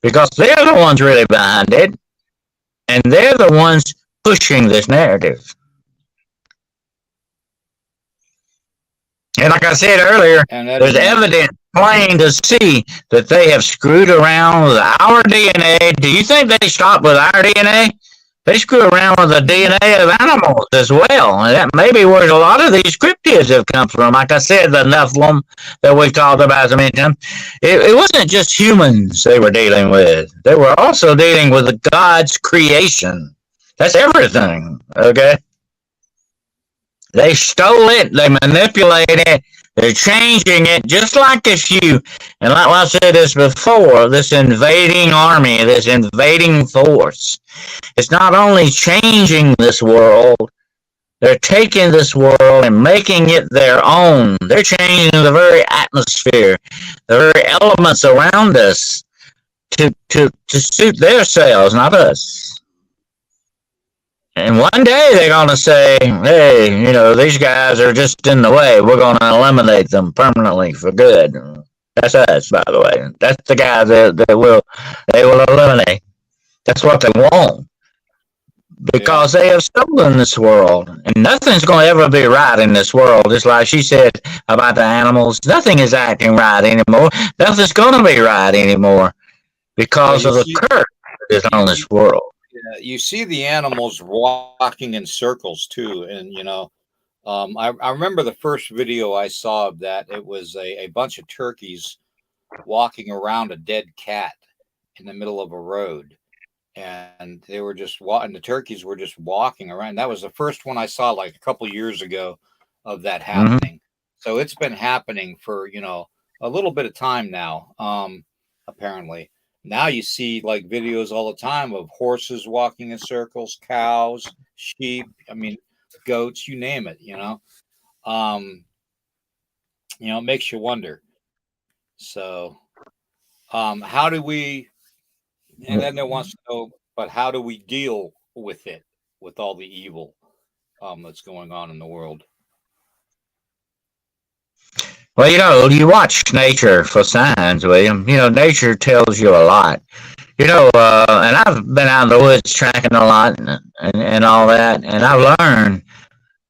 Because they're the ones really behind it. And they're the ones pushing this narrative. And like I said earlier, there's evidence plain to see that they have screwed around with our DNA. Do you think they stopped with our DNA? They screw around with the DNA of animals as well. And that may be where a lot of these cryptids have come from. Like I said, the Nephilim that we talked about a minute ago. It wasn't just humans they were dealing with. They were also dealing with God's creation. That's everything, okay? They stole it. They manipulated it. They're changing it, just like if you, and like I said this before, this invading army, this invading force, it's not only changing this world, they're taking this world and making it their own. They're changing the very atmosphere, the very elements around us to suit their selves, not us. And one day they're going to say, hey, you know, these guys are just in the way. We're going to eliminate them permanently for good. That's us, by the way. That's the guys that they will eliminate. That's what they want. Because they have stolen this world. And nothing's going to ever be right in this world. Just like she said about the animals. Nothing is acting right anymore. Nothing's going to be right anymore. Because of the curse that is on this world. Yeah, you see the animals walking in circles too, and you know, I remember the first video I saw of that. It was a bunch of turkeys walking around a dead cat in the middle of a road, and they were just walking. The turkeys were just walking around. That was the first one I saw, like a couple years ago, of that happening. So it's been happening for a little bit of time now. Apparently. Now you see like videos all the time of horses walking in circles, cows, sheep, goats, you name it, it makes you wonder. So, how do we, and then there wants to know, but how do we deal with it, with all the evil that's going on in the world? Well, you watch nature for signs, William. Nature tells you a lot. And I've been out in the woods tracking a lot and all that, and I've learned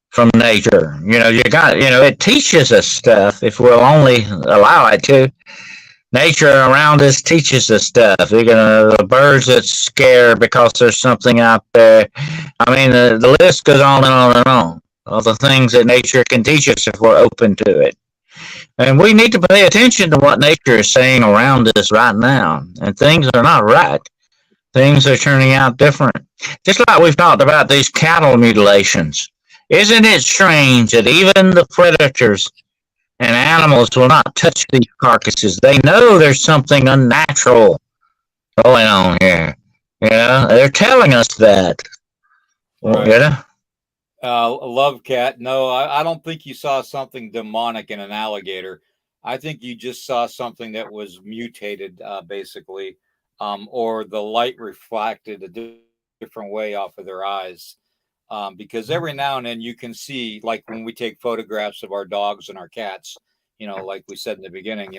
from nature. It teaches us stuff if we'll only allow it to. Nature around us teaches us stuff. The birds that scare because there's something out there. The list goes on and on and on. All the things that nature can teach us if we're open to it. And we need to pay attention to what nature is saying around us right now. And things are not right. Things are turning out different. Just like we've talked about these cattle mutilations. Isn't it strange that even the predators and animals will not touch these carcasses? They know there's something unnatural going on here. They're telling us that. Right. Love cat. No, I don't think you saw something demonic in an alligator. I think you just saw something that was mutated, basically, or the light reflected a different way off of their eyes. Because every now and then you can see, like when we take photographs of our dogs and our cats, like we said in the beginning,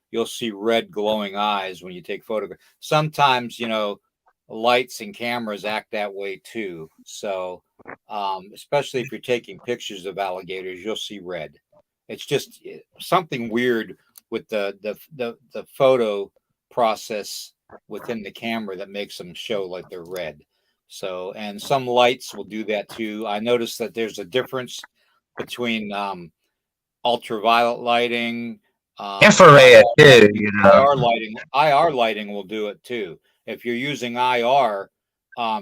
you'll see red glowing eyes when you take photographs. Sometimes, lights and cameras act that way too. So, especially if you're taking pictures of alligators, you'll see red. It's just something weird with the photo process within the camera that makes them show like they're red. So, and some lights will do that too. I noticed that there's a difference between ultraviolet lighting, infrared too. IR lighting will do it too. If you're using IR,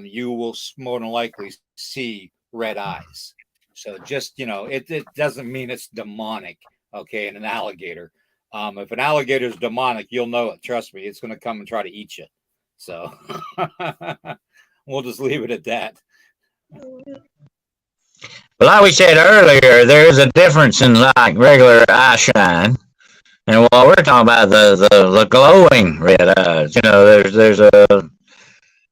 you will more than likely see red eyes. So just, it doesn't mean it's demonic, okay, in an alligator. If an alligator is demonic, you'll know it. Trust me, it's going to come and try to eat you. So we'll just leave it at that. But like we said earlier, there is a difference in like regular eye shine and what we're talking about, the glowing red eyes. You know, there's a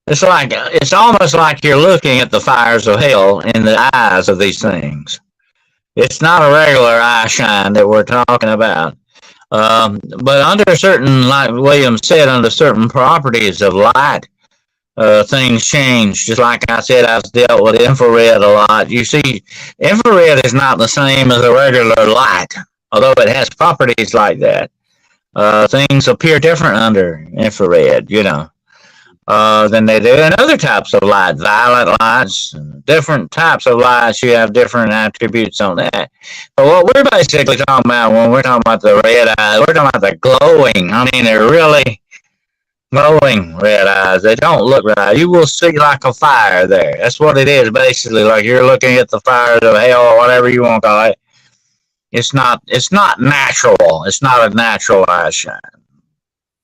it's almost like you're looking at the fires of hell in the eyes of these things. It's not a regular eye shine that we're talking about. But under certain, like William said, under certain properties of light, things change. Just like I said, I've dealt with infrared a lot. You see, infrared is not the same as a regular light, although it has properties like that. Things appear different under infrared, you know, than they do in other types of light. Violet lights, different types of lights, you have different attributes on that. But what we're basically talking about when we're talking about the red eyes, we're talking about the glowing. I mean, they're really glowing red eyes. They don't look right. You will see like a fire there. That's what it is, basically. Like you're looking at the fires of hell or whatever you want to call it. It's not natural. It's not a natural eye shine.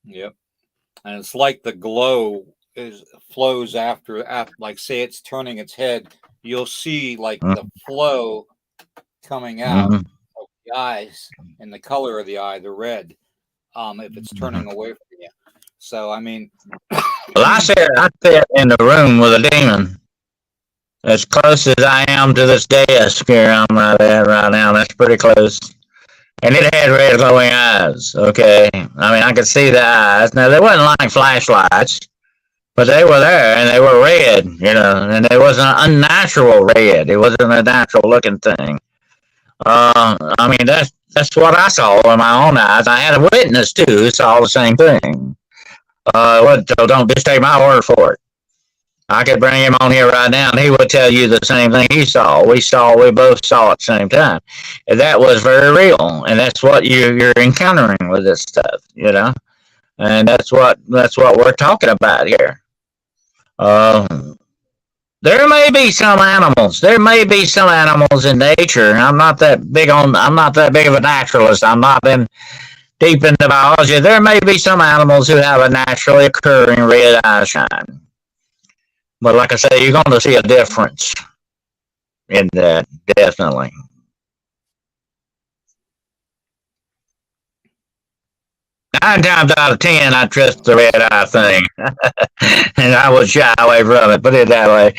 Yep. And it's like the glow flows after, like say it's turning its head, you'll see like the flow coming out Mm-hmm. of the eyes and the color of the eye, the red, if it's turning away from you. So I mean, Well, I sit in the room with a demon as close as I am to this desk here I'm right at right now. That's pretty close. And it had red glowing eyes. Okay, I mean I could see the eyes. Now they wasn't like flashlights, but they were there and they were red. You know, and it was an unnatural red. It wasn't a natural looking thing. I mean that's what I saw with my own eyes. I had a witness too who saw the same thing. So don't just take my word for it. I could bring him on here right now, and he would tell you the same thing he saw. We both saw at the same time. And that was very real, and that's what you're encountering with this stuff, you know. And that's what we're talking about here. Uh, there may be some animals. There may be some animals in nature. I'm not that big of a naturalist. I'm not been deep into biology. There may be some animals who have a naturally occurring red eye shine. But like I say, you're going to see a difference in that, definitely. 9 times out of 10, I trust the red eye thing. And I would shy away from it, put it that way.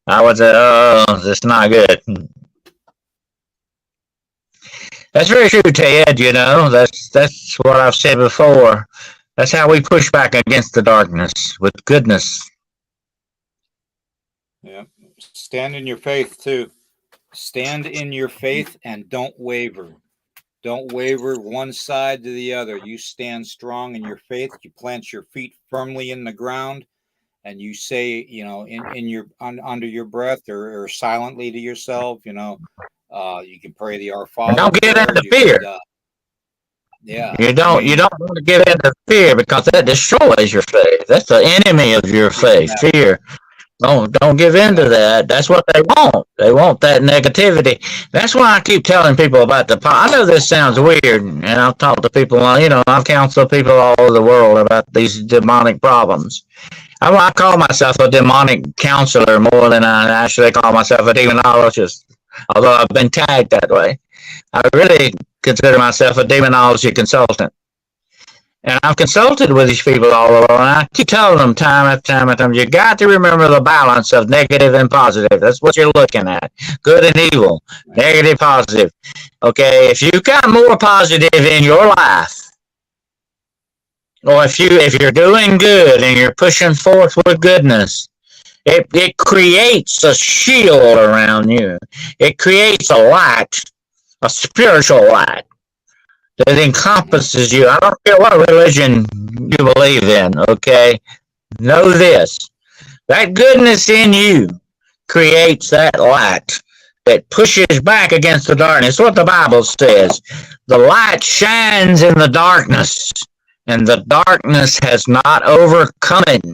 I would say, oh, it's not good. That's very true, Ted, you know. That's what I've said before. That's how we push back against the darkness with goodness. yeah, stand in your faith too. Stand in your faith and don't waver. Don't waver one side to the other. You stand strong in your faith. You plant your feet firmly in the ground, and you say, you know, in your under your breath or silently to yourself, you know, you can pray the Our And Father don't get prayer. into You fear. could, yeah, You I don't you mean, don't want to give in to fear because that destroys your faith. That's the enemy of your faith, exactly, fear. Don't give in to exactly. that. That's what they want. They want that negativity. That's why I keep telling people about I know this sounds weird, and I've talked to people. You know, I've counseled people all over the world about these demonic problems. I call myself a demonic counselor more than I actually call myself a demonologist. Although I've been tagged that way, I really consider myself a demonology consultant. And I've consulted with these people all over, and I keep telling them time after time after time, you got to remember the balance of negative and positive. That's what you're looking at. Good and evil, negative, positive. Okay, if you got more positive in your life, or if you're doing good and you're pushing forth with goodness, it creates a shield around you. It creates a light, a spiritual light that encompasses you. I don't care what religion you believe in, okay? Know this. That goodness in you creates that light that pushes back against the darkness. What the Bible says. The light shines in the darkness, and the darkness has not overcome it.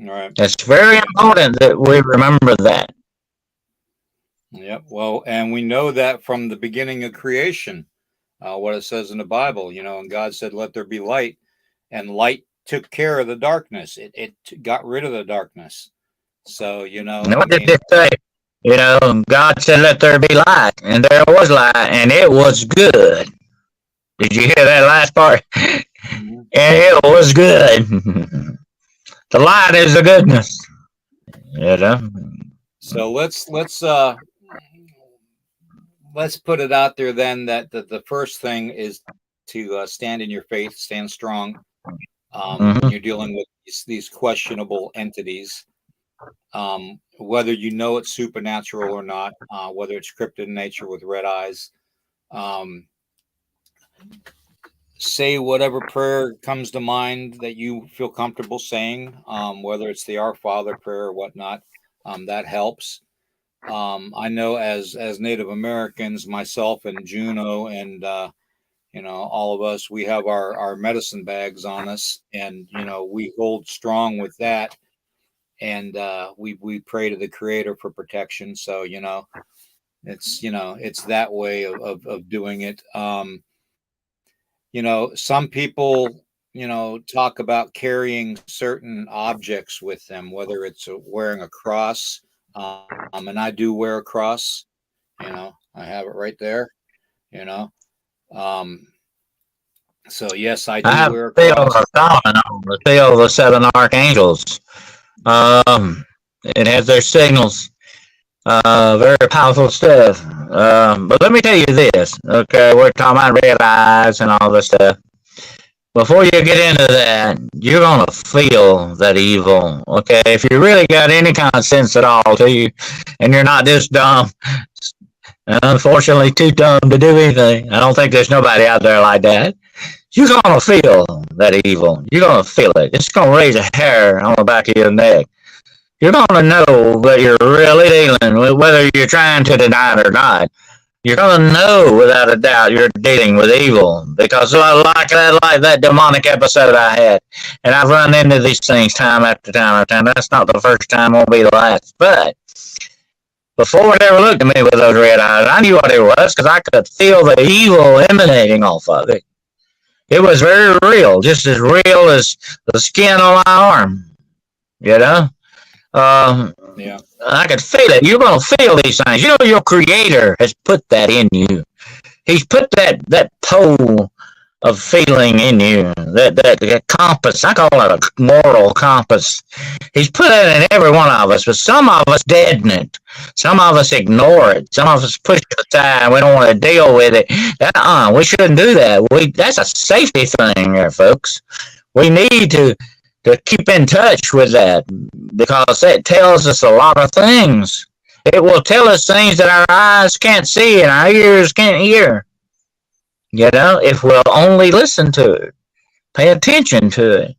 All right. It's very important that we remember that. Yep. Well, and we know that from the beginning of creation, what it says in the Bible, you know, and God said, "Let there be light," and light took care of the darkness. It got rid of the darkness. So, you know, I What did mean, it say? You know, God said, "Let there be light," and there was light, and it was good. Did you hear that last part? And Mhm. it was good. The light is the goodness. You know. So let's put it out there then that the first thing is to stand in your faith, stand strong when Mm-hmm. you're dealing with these questionable entities. Whether you know it's supernatural or not, whether it's cryptid in nature with red eyes, um, say whatever prayer comes to mind that you feel comfortable saying, whether it's the Our Father prayer or whatnot. That helps. I know as Native Americans, myself and Juno and all of us, we have our medicine bags on us, and we hold strong with that, and we pray to the Creator for protection. So it's that way of doing it. Some people talk about carrying certain objects with them, whether it's wearing a cross, and I do wear a cross. I have it right there. You know, um, so yes, I I do have wear a a seal of cross. Solomon on the seal of the seven archangels. Um, it has their signals. Very powerful stuff. But let me tell you this. Okay, we're talking about red eyes and all this stuff. Before you get into that, you're gonna feel that evil. Okay, if you really got any kind of sense at all to you, and you're not just dumb, unfortunately too dumb to do anything. I don't think there's nobody out there like that. You're gonna feel that evil. You're gonna feel it. It's gonna raise a hair on the back of your neck. You're gonna know that you're really dealing with, whether you're trying to deny it or not. You're gonna know without a doubt you're dealing with evil because like that demonic episode I had, and I've run into these things time after time after time. That's not the first time, won't be the last. But before it ever looked at me with those red eyes, I knew what it was because I could feel the evil emanating off of it. It was very real, just as real as the skin on my arm. You know, um, Yeah, I could feel it. You're gonna feel these things. You know, your Creator has put that in you. He's put that pole of feeling in you, that compass. I call it a moral compass. He's put it in every one of us, but some of us deaden it. Some of us ignore it. Some of us push it aside. We don't want to deal with it. We shouldn't do that. That's a safety thing there, folks. We need to keep in touch with that because it tells us a lot of things. It will tell us things that our eyes can't see and our ears can't hear. If we'll only listen to it, pay attention to it.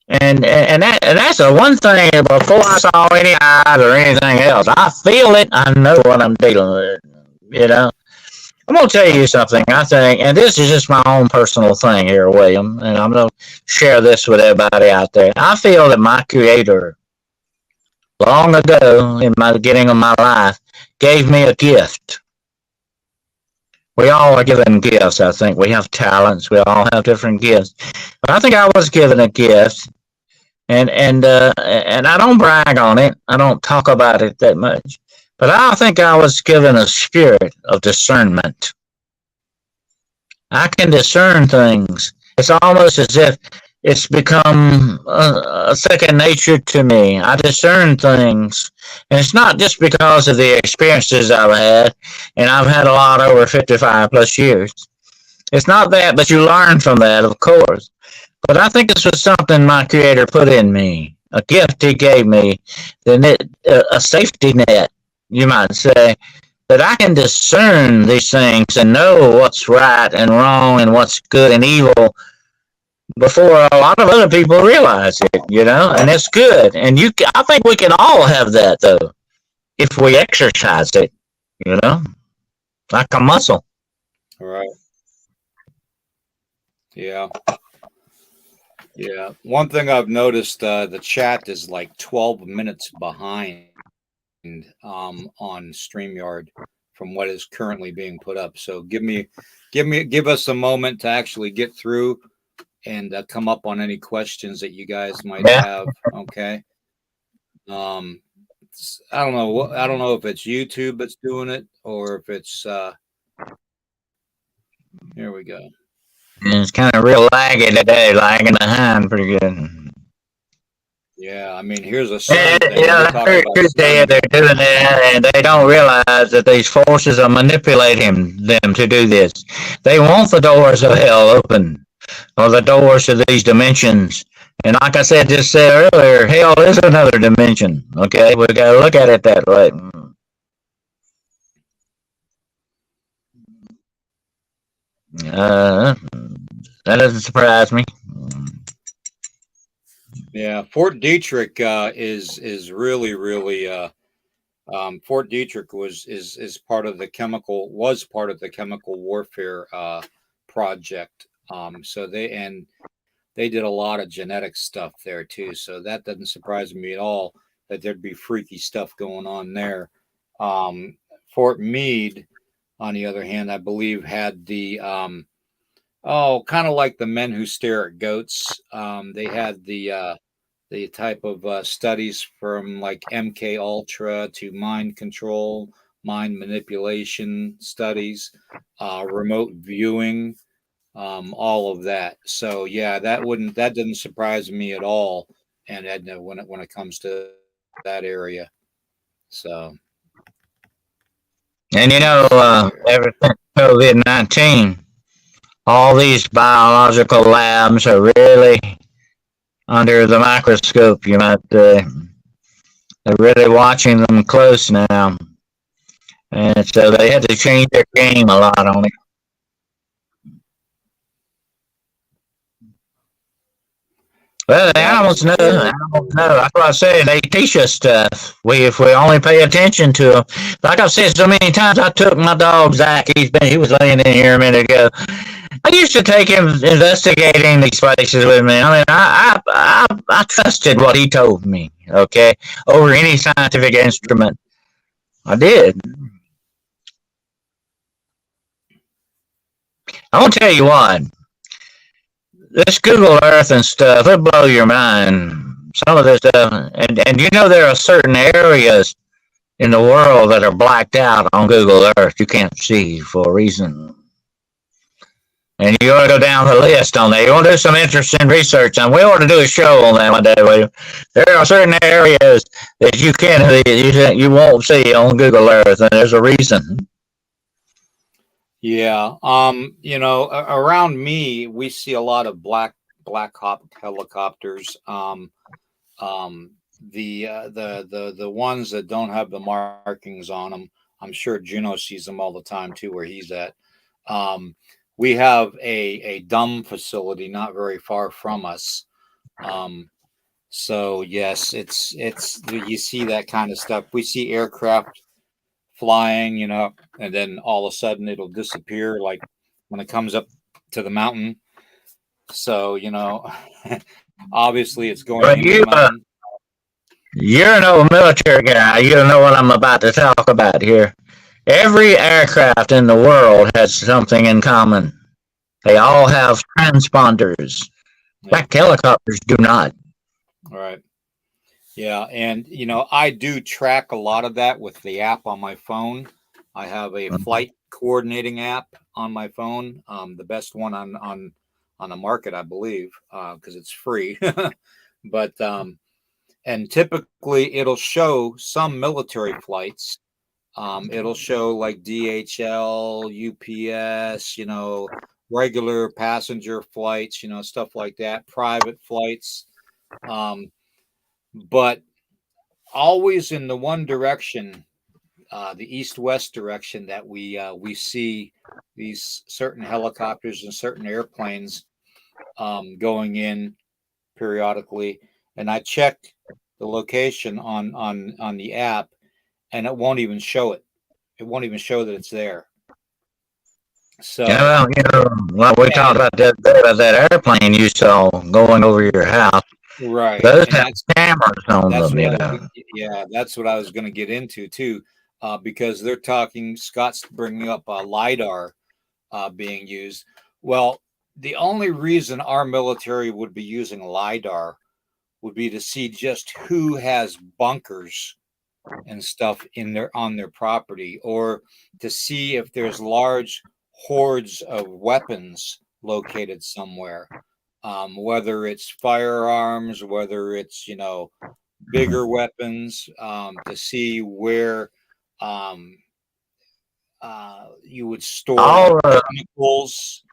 And that's the one thing before I saw any eyes or anything else. I feel it. I know what I'm dealing with. You know. I'm gonna tell you something. I think, and this is just my own personal thing here, William, and I'm gonna share this with everybody out there. I feel that my Creator, long ago in my beginning of my life, gave me a gift. We all are given gifts. I think we have talents. We all have different gifts. But I think I was given a gift, and I don't brag on it. I don't talk about it that much. But I think I was given a spirit of discernment. I can discern things. It's almost as if it's become a second nature to me. I discern things. And it's not just because of the experiences I've had, and I've had a lot over 55 plus years. It's not that, but you learn from that, of course. But I think this was something my Creator put in me, a gift He gave me, a safety net, you might say, that I can discern these things and know what's right and wrong and what's good and evil before a lot of other people realize it, and it's good. And I think we can all have that though, if we exercise it, you know, like a muscle. all right. Yeah, yeah. One thing I've noticed, the chat is like 12 minutes behind on StreamYard from what is currently being put up. So give us a moment to actually get through and come up on any questions that you guys might Yeah. have. Okay. Um, I don't know. I don't know if it's YouTube that's doing it or if it's. Here we go. And it's kind of real laggy today, lagging behind pretty good. Yeah, I mean, here's a And, CERN thing. We're I talking heard about today CERN they're here. doing that, and they don't realize that these forces are manipulating them to do this. They want the doors of hell open, or the doors to these dimensions. And like I said earlier, hell is another dimension. Okay, we got to look at it that way. Uh, that doesn't surprise me. Yeah, Fort Detrick is really Fort Detrick is part of the chemical warfare project. So they did a lot of genetic stuff there too. So that doesn't surprise me at all that there'd be freaky stuff going on there. Um, Fort Meade, on the other hand, I believe had the kind of like the men who stare at goats. They had the type of studies from like MK Ultra to mind control, mind manipulation studies, remote viewing, all of that. So yeah, that didn't surprise me at all. And Edna, when it comes to that area, so And let's see here. ever since COVID-19, all these biological labs are really under the microscope. They're really watching them close now, and so they had to change their game a lot on it. Well, the That is animals know. true. Animals know. That's what I say. They teach us stuff. If we only pay attention to them. Like I've said so many times, I took my dog Zach. He was laying in here a minute ago. I used to take him investigating these places with me. I mean, I trusted what he told me. Okay, over any scientific instrument, I did. I want to tell you what. This Google Earth and stuff, it blow your mind. Some of this stuff, and there are certain areas in the world that are blacked out on Google Earth you can't see for a reason. And you ought to go down the list on that. You want to do some interesting research, and we ought to do a show on that one day. There are certain areas that you can't, you won't see on Google Earth, and there's a reason. Yeah. Around me, we see a lot of Black Hawk helicopters. Um, the ones that don't have the markings on them, I'm sure Juno sees them all the time too, where he's at. Um, we have a dumb facility not very far from us. Um, so yes, it's you see that kind of stuff. We see aircraft flying, and then all of a sudden it'll disappear, like when it comes up to the mountain. So obviously it's going But into the mountain. you're an old military guy. You don't know what I'm about to talk about here. Every aircraft in the world has something in common. They all have transponders. Yeah. Black helicopters do not. All right. Yeah, and I do track a lot of that with the app on my phone. I have a flight coordinating app on my phone, the best one on the market, I believe, because it's free. But and typically it'll show some military flights. It'll show like DHL, UPS, regular passenger flights, stuff like that, private flights. Um, but always in the one direction, the east-west direction that we see these certain helicopters and certain airplanes going in periodically, and I check the location on the app, and it won't even show it. It won't even show that it's there. Yeah, So, well, we talked and about that airplane you saw going over your house. right, Those and have cameras on that's them, what I was yeah, that's what I was going to get into too, because they're talking. Scott's bringing up lidar being used. Well, the only reason our military would be using lidar would be to see just who has bunkers and stuff on their property, or to see if there's large hordes of weapons located somewhere, whether it's firearms, whether it's bigger weapons, to see where you would store All chemicals.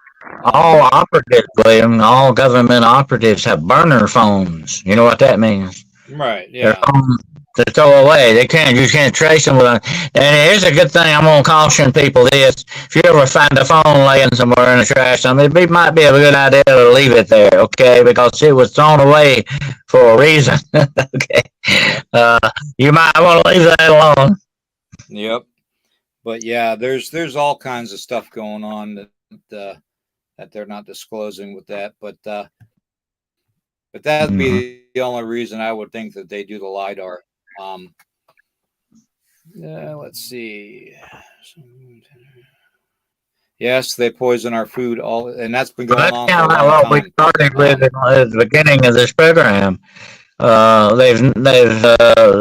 all operatives, William, all government operatives have burner phones. You know what that means? Right. Their Yeah. phone to throw away. You can't trace them with a, and here's a good thing. I'm gonna caution people this: if you ever find a phone laying somewhere in the trash, it might be a good idea to leave it there, okay? Because it was thrown away for a reason. Okay, you might want to leave that alone. Yep. But yeah, there's all kinds of stuff going on that they're not disclosing with that, but that'd be the only reason I would think that they do the LiDAR. Let's see. Yes, they poison our food and that's been going on for a long time. What we started with at the beginning of this program. They've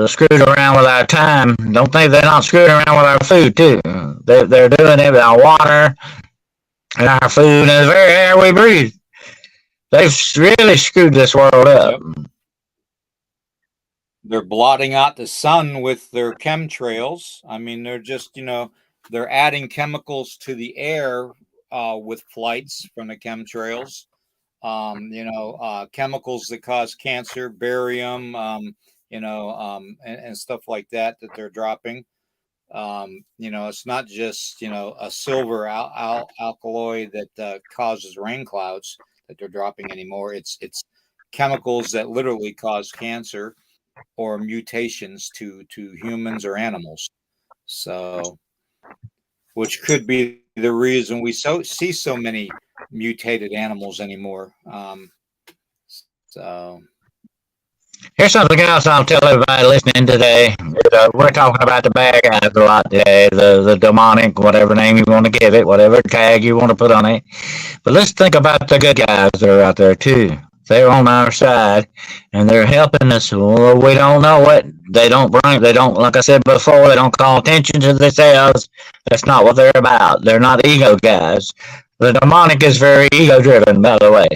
screwed around with our time. Don't think they're not screwing around with our food too. They're doing it with our water and our food and the very air we breathe. They've really screwed this world up. Yep. They're blotting out the sun with their chemtrails. I mean, they're just, they're adding chemicals to the air with flights from the chemtrails. Chemicals that cause cancer, barium, and stuff like that they're dropping. It's not just, a silver alkaloid that causes rain clouds that they're dropping anymore. It's chemicals that literally cause cancer or mutations to humans or animals. So, which could be the reason we see so many mutated animals anymore. So here's something else I'll tell everybody listening today. We're talking about the bad guys a lot today, the demonic, whatever name you want to give it, whatever tag you want to put on it. But let's think about the good guys that are out there too. They're on our side and they're helping us. Well, we don't know what they don't, like I said before, they don't call attention to themselves. That's not what they're about. They're not ego guys. The demonic is very ego-driven, by the way.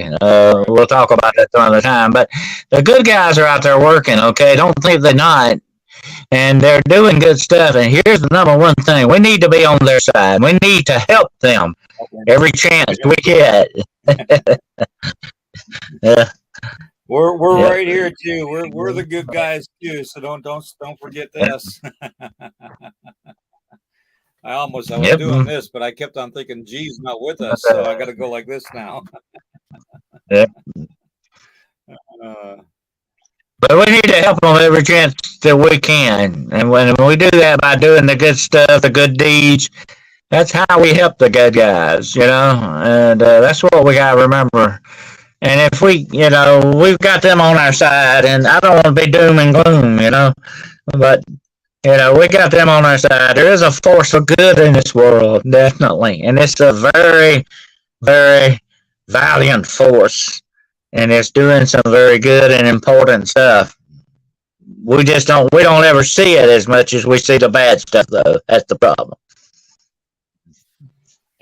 We'll talk about that some other time. But the good guys are out there working, okay? Don't think they're not. And they're doing good stuff. And here's the number one thing. We need to be on their side. We need to help them every chance we get. Yeah. We're right here, too. We're the good guys, too. So don't forget this. I was doing this, but I kept on thinking, G's not with us, so I got to go like this now. Yep. But we need to help them every chance that we can. And when we do that by doing the good stuff, the good deeds, that's how we help the good guys, And that's what we got to remember. And if we've got them on our side, and I don't want to be doom and gloom, but we got them on our side. There is a force of good in this world, definitely. And it's a very, very valiant force. And it's doing some very good and important stuff. We don't ever see it as much as we see the bad stuff, though. That's the problem.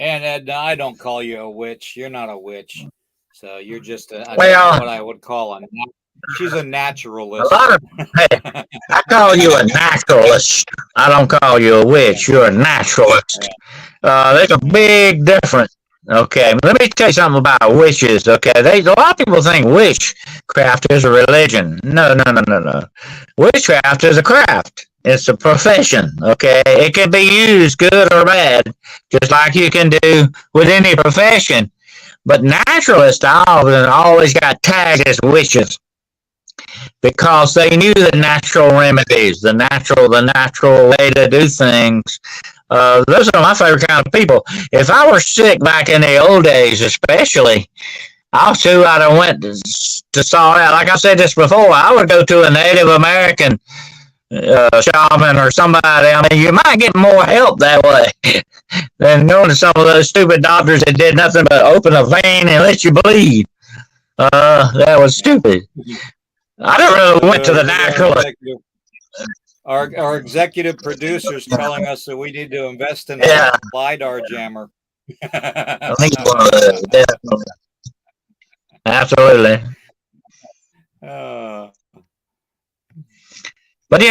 And Ed, I don't call you a witch. You're not a witch. So you're just what I would call she's a naturalist. I call you a naturalist. I don't call you a witch. You're a naturalist. There's a big difference. Okay, let me tell you something about witches. Okay, a lot of people think witchcraft is a religion. No. Witchcraft is a craft. It's a profession. Okay, it can be used good or bad, just like you can do with any profession. But naturalists always got tagged as witches because they knew the natural remedies, the natural way to do things. Those are my favorite kind of people. If I were sick back in the old days, especially, I'd have went to sort out. Like I said this before, I would go to a Native American shaman or somebody. I mean, you might get more help that way than going to some of those stupid doctors that did nothing but open a vein and let you bleed. That was stupid. I never really went to the naturalist. Our executive producer's telling us that we need to invest in Yeah, a LiDAR jammer. I think it's one of those. Definitely. Absolutely. uh, But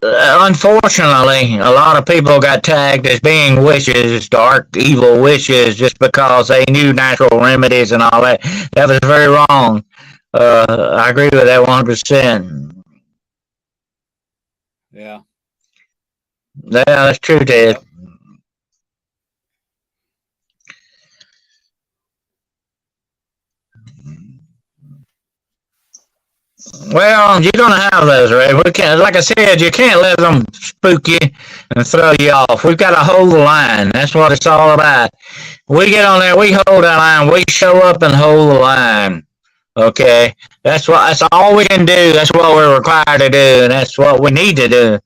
unfortunately, a lot of people got tagged as being witches, dark, evil witches, just because they knew natural remedies and all that. That was very wrong. I agree with that 100%. yeah. Yeah, that's true, Ted. Yep. Well, you're gonna have those, Ray. We can't, like I said, you can't let them spook you and throw you off. We've got to hold the line. That's what it's all about. We get on there, we hold that line, we show up and hold the line. Okay, that's all we can do. That's what we're required to do, and that's what we need to do.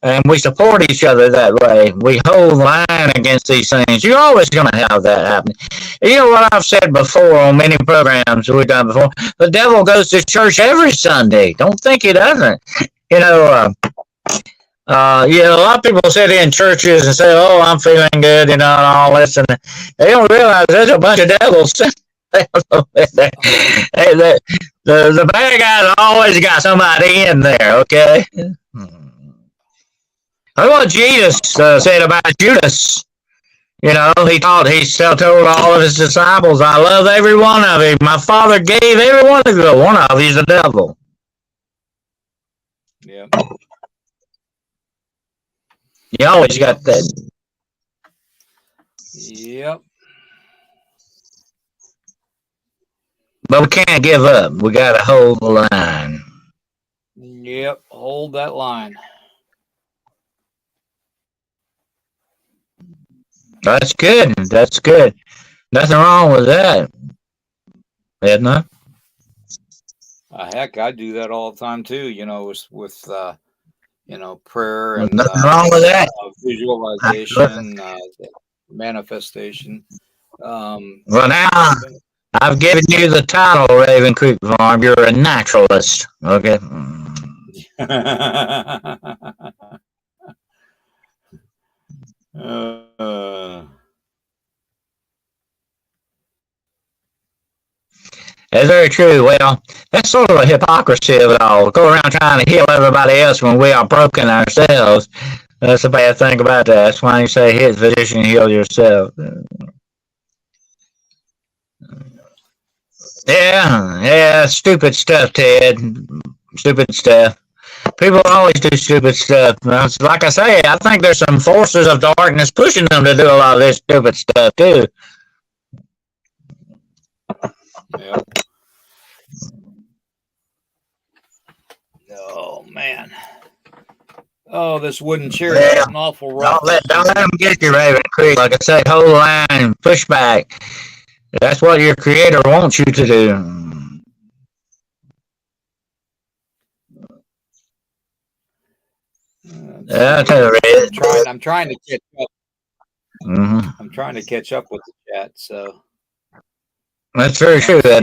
And we support each other that way. We hold the line against these things. You're always going to have that happen. You know what I've said before on many programs we've done before? The devil goes to church every Sunday. Don't think he doesn't. You know, a lot of people sit in churches and say, "Oh, I'm feeling good," and all this, and they don't realize there's a bunch of devils. The bad guys always got somebody in there. Okay. Look what Jesus said about Judas. You know, he told all of his disciples, "I love every one of you. My Father gave every one of you. One of you's the devil." Yeah. You always got that. Yep. But we can't give up. We got to hold the line. Yep. Hold that line. That's good. That's good. Nothing wrong with that, isn't there? Heck, I do that all the time too. With prayer and Nothing wrong with that. visualization, manifestation. Well, now I've given you the title, Raven Creek Farm. You're a naturalist. Okay. That's very true. Well, that's sort of a hypocrisy of it all. Go around trying to heal everybody else when we are broken ourselves. That's the bad thing about that. That's why you say, "Hit physician, heal yourself." Yeah, stupid stuff, Ted. Stupid stuff. People always do stupid stuff. Like I say, I think there's some forces of darkness pushing them to do a lot of this stupid stuff too. Yep. Oh man. Oh, this wooden chair is an awful rough. Don't let them get you, Raven Creek. Like I say, hold the line, push back. That's what your creator wants you to do. I'm trying to catch up. Mm-hmm. I'm trying to catch up with the chat. So that's very true. I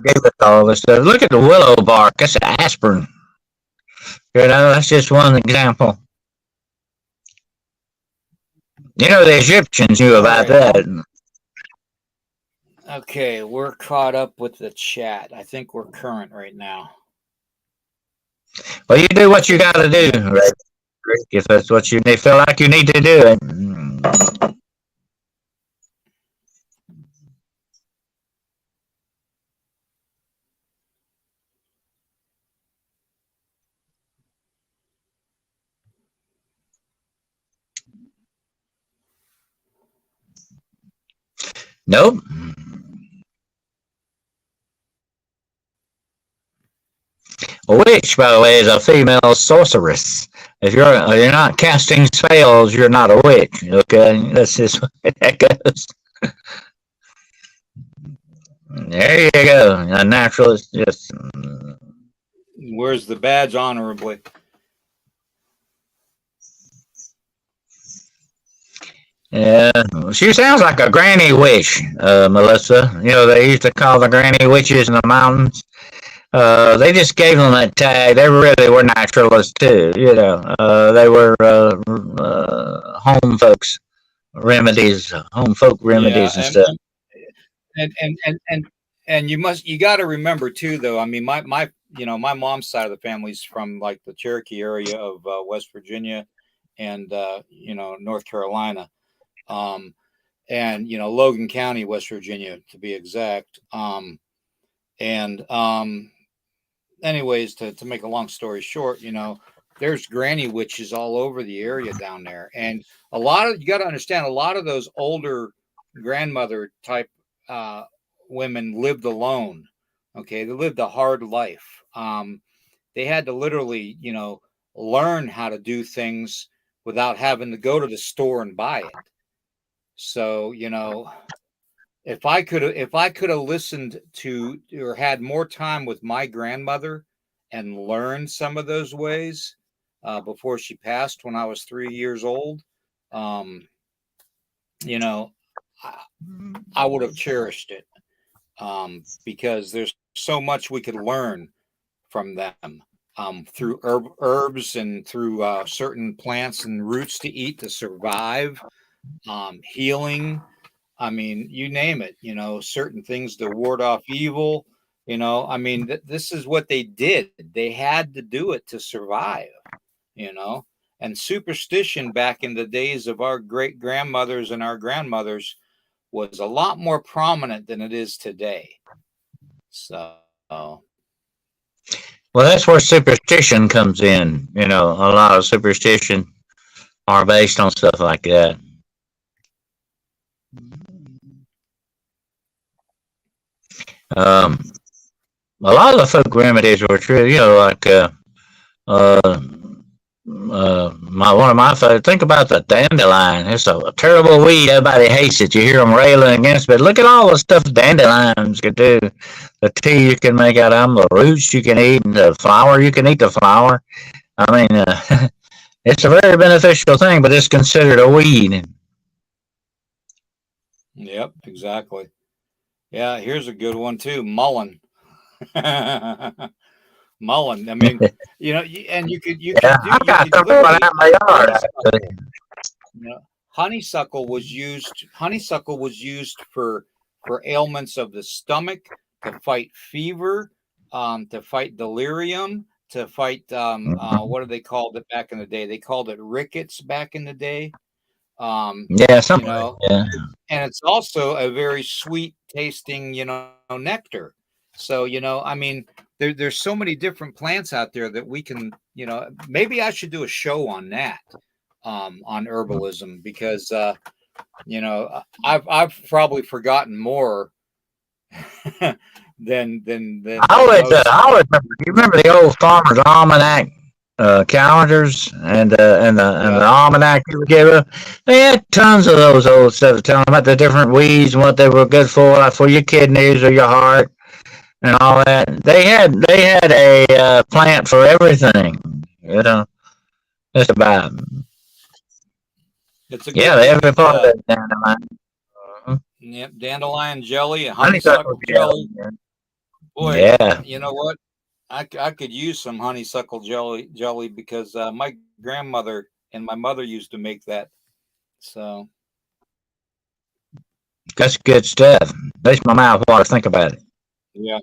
gave it all this stuff. Look at the willow bark. That's aspirin. That's just one example. The Egyptians knew about that. Okay, we're caught up with the chat. I think we're current right now. Well, you do what you got to do, right? If that's what you feel like you need to do it. Nope. A witch, by the way, is a female sorceress. If you're not casting spells, you're not a witch. Okay, that's just what that goes. There you go. A naturalist. Just. Where's the badge, honorably? Yeah, she sounds like a granny witch, Melissa. They used to call the granny witches in the mountains. They just gave them that tag. They really were naturalists too. They were home folks remedies, home folk Yeah, remedies and stuff. and and and and and you got to remember too, though. I mean, my my mom's side of the family's from like the Cherokee area of West Virginia and North Carolina, um, and Logan County, West Virginia, to be exact. And anyways, to make a long story short, there's granny witches all over the area down there, and you got to understand, a lot of those older grandmother type uh, women lived alone. Okay, they lived a hard life. They had to literally, learn how to do things without having to go to the store and buy it. So, if I could have listened to or had more time with my grandmother and learned some of those ways before she passed when I was 3 years old, um, you know, I would have cherished it, because there's so much we could learn from them, through herbs and through certain plants and roots to eat to survive, healing. I mean, you name it, certain things to ward off evil. I mean, this is what they did. They had to do it to survive, you know. And superstition back in the days of our great grandmothers and our grandmothers was a lot more prominent than it is today. So, Well, that's where superstition comes in. A lot of superstition are based on stuff like that. Um, a lot of the folk remedies were true. Like uh, my one of my favorite. Think about the dandelion. It's a terrible weed. Everybody hates it. You hear them railing against it. But look at all the stuff dandelions can do. The tea you can make out of them, the roots you can eat, and the flower you can eat. The flower. I mean, it's a very beneficial thing, but it's considered a weed. yep, exactly. Yeah, here's a good one too. Mullein. Mullein. I mean, and Yeah, I've got some growing out in my yard. Actually. Honeysuckle was used for ailments of the stomach, to fight fever, to fight delirium, to fight what do they called it back in the day? They called it rickets back in the day. Yeah, You something. know, Yeah. and it's also a very sweet tasting, nectar. So, I mean, there's so many different plants out there that we can, maybe I should do a show on that, on herbalism, because I've probably forgotten more than most. I always remember. You remember the old Farmer's Almanac calendars and the Yeah. almanac you would give them? They had tons of those old stuff telling about the different weeds and what they were good for, like for your kidneys or your heart and all that. They had a plant for everything. Just about. It's a Yeah, good they thing every that part of it down in mine. yep, dandelion jelly and Honeysuckle honeysuckle jelly. jelly. Boy, Yeah. you know what? I could use some honeysuckle jelly because my grandmother and my mother used to make that. So That's good stuff. Makes my mouth water think about it. yeah,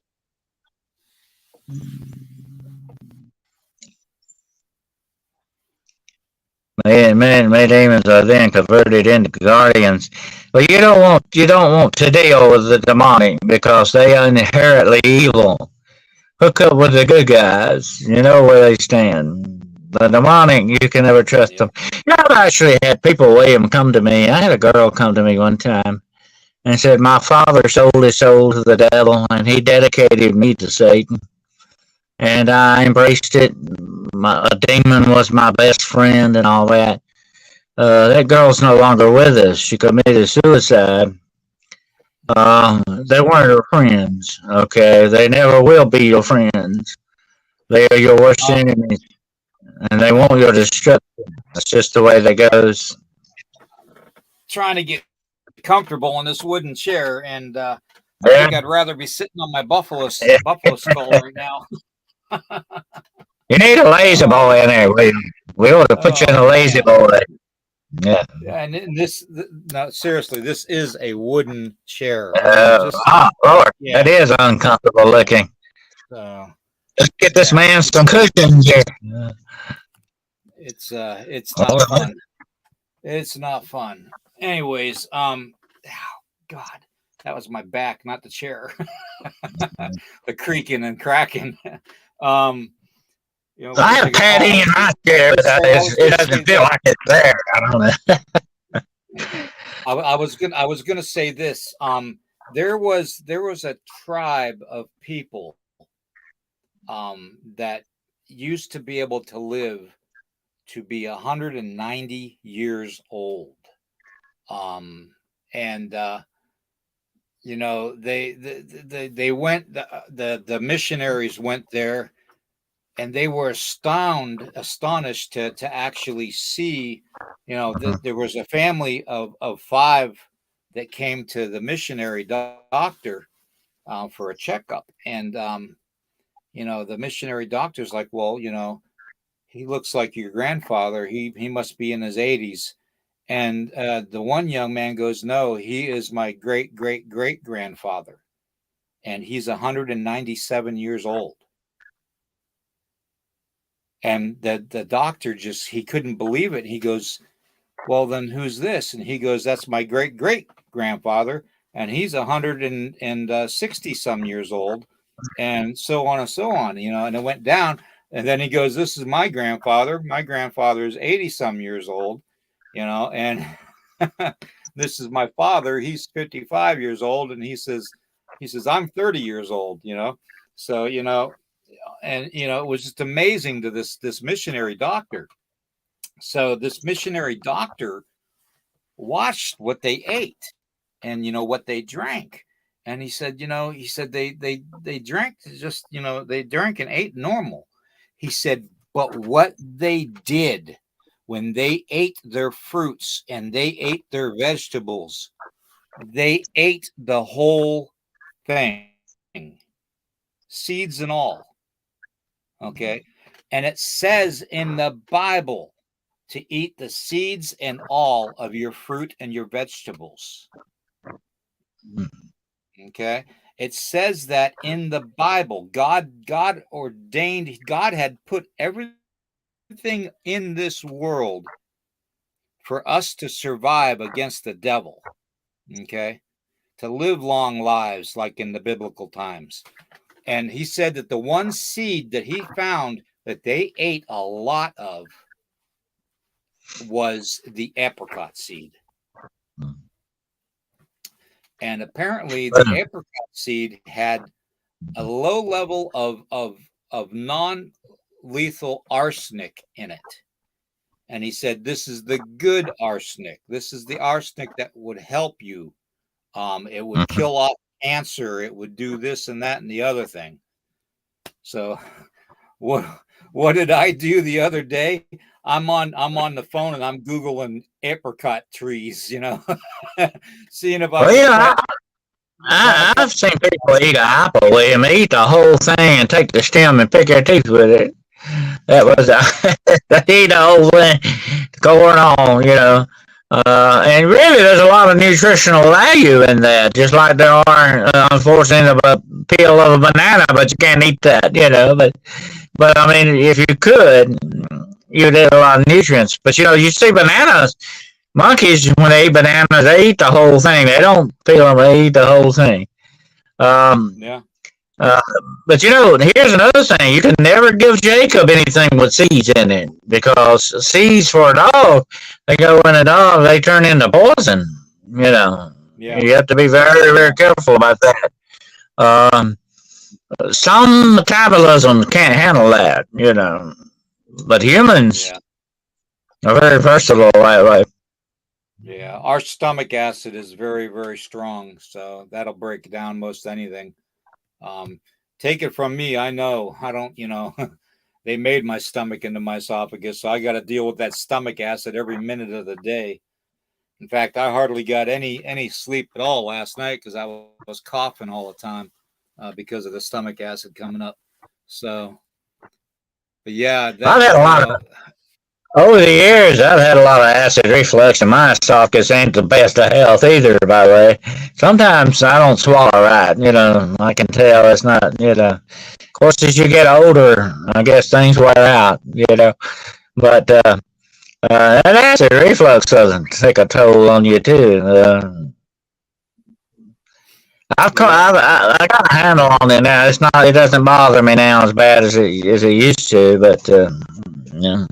Man, demons are then converted into guardians. But you don't want to deal with the demonic because they are inherently evil. Hook up with the good guys. You know where they stand. The demonic, you can never trust yep. them. I've actually had people, William, come to me. I had a girl come to me one time and said, my father sold his soul to the devil and he dedicated me to Satan. And I embraced it. A demon was my best friend and all that. That girl's no longer with us. She committed suicide. They weren't her friends. Okay, they never will be your friends. They are your worst Uh, enemies, and they want your destruction. That's just the way that goes. Trying to get comfortable in this wooden chair, and I think I'd rather be sitting on my buffalo skull right now. You need a lazy boy in there. We ought to put you in a lazy boy. Yeah. Yeah, and no, seriously, this is a wooden chair. I mean, just Lord, yeah. that is uncomfortable looking. Let's get this man some cushion here. It's not fun. It's not fun. Anyways, God, that was my back, not the chair. The creaking and cracking. I have padding in my chair, but it doesn't feel like it's there. I don't know. I was gonna say this. There was a tribe of people that used to be able to live to be 190 years old. And they went, the missionaries went there, and they were astonished to actually see, there was a family of 5 that came to the missionary doctor for a checkup. And the missionary doctor's like, well, he looks like your grandfather. He must be in his 80s. And the one young man goes, no, he is my great great great grandfather, and he's 197 years old. And the doctor he couldn't believe it. He goes, well, then who's this? And he goes, that's my great great grandfather, and he's 160 some years old, and so on and so on. And it went down. And then he goes, this is my grandfather. My grandfather is 80 some years old, and this is my father. He's 55 years old, and he says, I'm 30 years old. So and it was just amazing to this missionary doctor. So this missionary doctor watched what they ate and what they drank. And he said, they drank just, they drank and ate normal. He said, but what they did when they ate their fruits and they ate their vegetables, they ate the whole thing, seeds and all. Okay. And it says in the Bible to eat the seeds and all of your fruit and your vegetables. Okay. It says that in the Bible. God ordained, God had put everything in this world for us to survive against the devil. Okay. To live long lives like in the biblical times. And he said that the one seed that he found that they ate a lot of was the apricot seed. And apparently the apricot seed had a low level of non-lethal arsenic in it. And he said, this is the good arsenic. This is the arsenic that would help you. It would kill off cancer. It would do this and that and the other thing. So what did I do the other day? I'm on the phone and I'm Googling apricot trees, seeing if I've seen people eat an apple. They eat the whole thing and take the stem and pick their teeth with it. That was they eat the whole thing going on, and really, there's a lot of nutritional value in that. Just like there are, unfortunately, a peel of a banana, but you can't eat that, But I mean, if you could, you'd get a lot of nutrients. But you see bananas. Monkeys, when they eat bananas, they eat the whole thing. They don't peel them; they eat the whole thing. Yeah. But here's another thing: you can never give Jacob anything with seeds in it, because seeds for a dog, they go in a dog, they turn into poison. Yeah. You have to be very, very careful about that. Some metabolism can't handle that, but humans are very versatile that way. Yeah, our stomach acid is very, very strong, so that'll break down most anything. Take it from me, I know. I don't, they made my stomach into my esophagus, so I got to deal with that stomach acid every minute of the day. In fact, I hardly got any sleep at all last night because I was coughing all the time because of the stomach acid coming up. So, but yeah, I've that had a lot of over the years. I've had a lot of acid reflux, and my esophagus ain't the best of health either. By the way, sometimes I don't swallow right. I can tell it's not. Of course, as you get older, I guess things wear out. But that acid reflux doesn't take a toll on you too. yep. I got a handle on it now. It's not. It doesn't bother me now as bad as it used to. But yeah.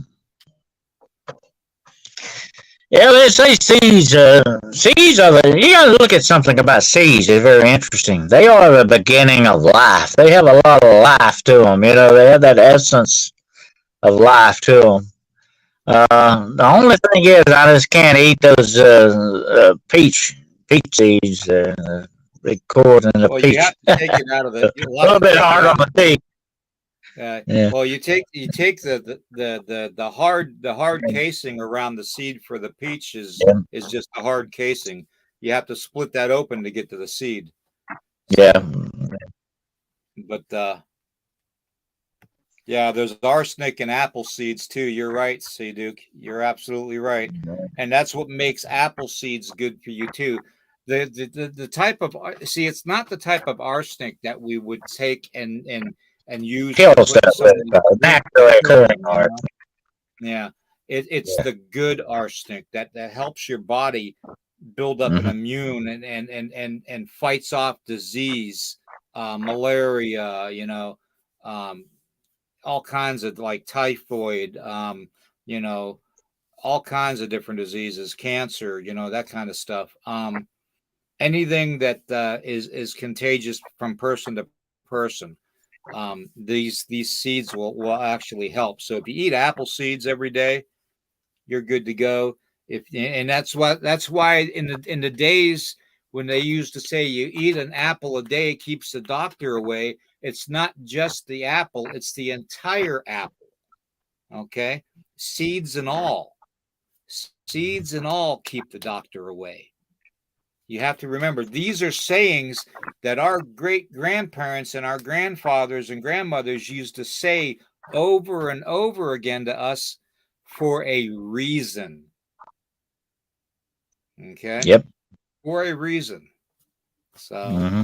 Yeah, they say seeds. Seeds are the. You got to look at something about seeds. It's very interesting. They are the beginning of life. They have a lot of life to them. They have that essence of life to them. The only thing is, I just can't eat those peach seeds. Big cord and the Well, you peach. have to take it out of the. A You'll have little to bit take it hard on out. the teeth. Yeah. Well, you take the hard casing around the seed for the peach Yeah. is just a hard casing. You have to split that open to get to the seed. Yeah. So, but yeah, there's arsenic in apple seeds too. You're right, C Duke. You're absolutely right, and that's what makes apple seeds good for you too. The type of it's not the type of arsenic that we would take and use Kill to put in stuff with somebody's drink to naturally kill occurring them. art. Yeah, it's Yeah. the good arsenic that helps your body build up an Mm-hmm. immune and fights off disease, malaria. Um, all kinds of like typhoid, you know, all kinds of different diseases, cancer, that kind of stuff. Anything that is contagious from person to person. These seeds will actually help. So if you eat apple seeds every day, you're good to go. And that's why in the days when they used to say you eat an apple a day keeps the doctor away, it's not just the apple, it's the entire apple. Okay, seeds and all, keep the doctor away. You have to remember these are sayings that our great grandparents and our grandfathers and grandmothers used to say over and over again to us for a reason. Okay, Yep. for a reason. So, Mm-hmm.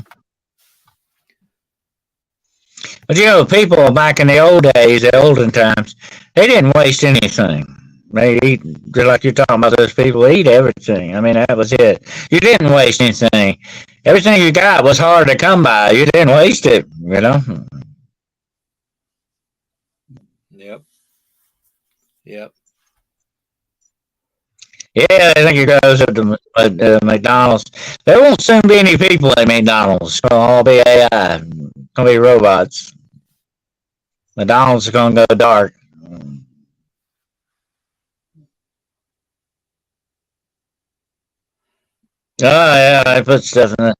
But people back in the old days, the olden times, they didn't waste anything. They eat just like you're talking about. Those people eat everything. I mean, that was it. You didn't waste anything. Everything you got was hard to come by. You didn't waste it. yep, yep. Yeah, I think it goes up to McDonald's. There won't soon be any people at McDonald's. It'll all be AI. It's gonna be robots. McDonald's is gonna go dark. Oh yeah, I put stuff in it.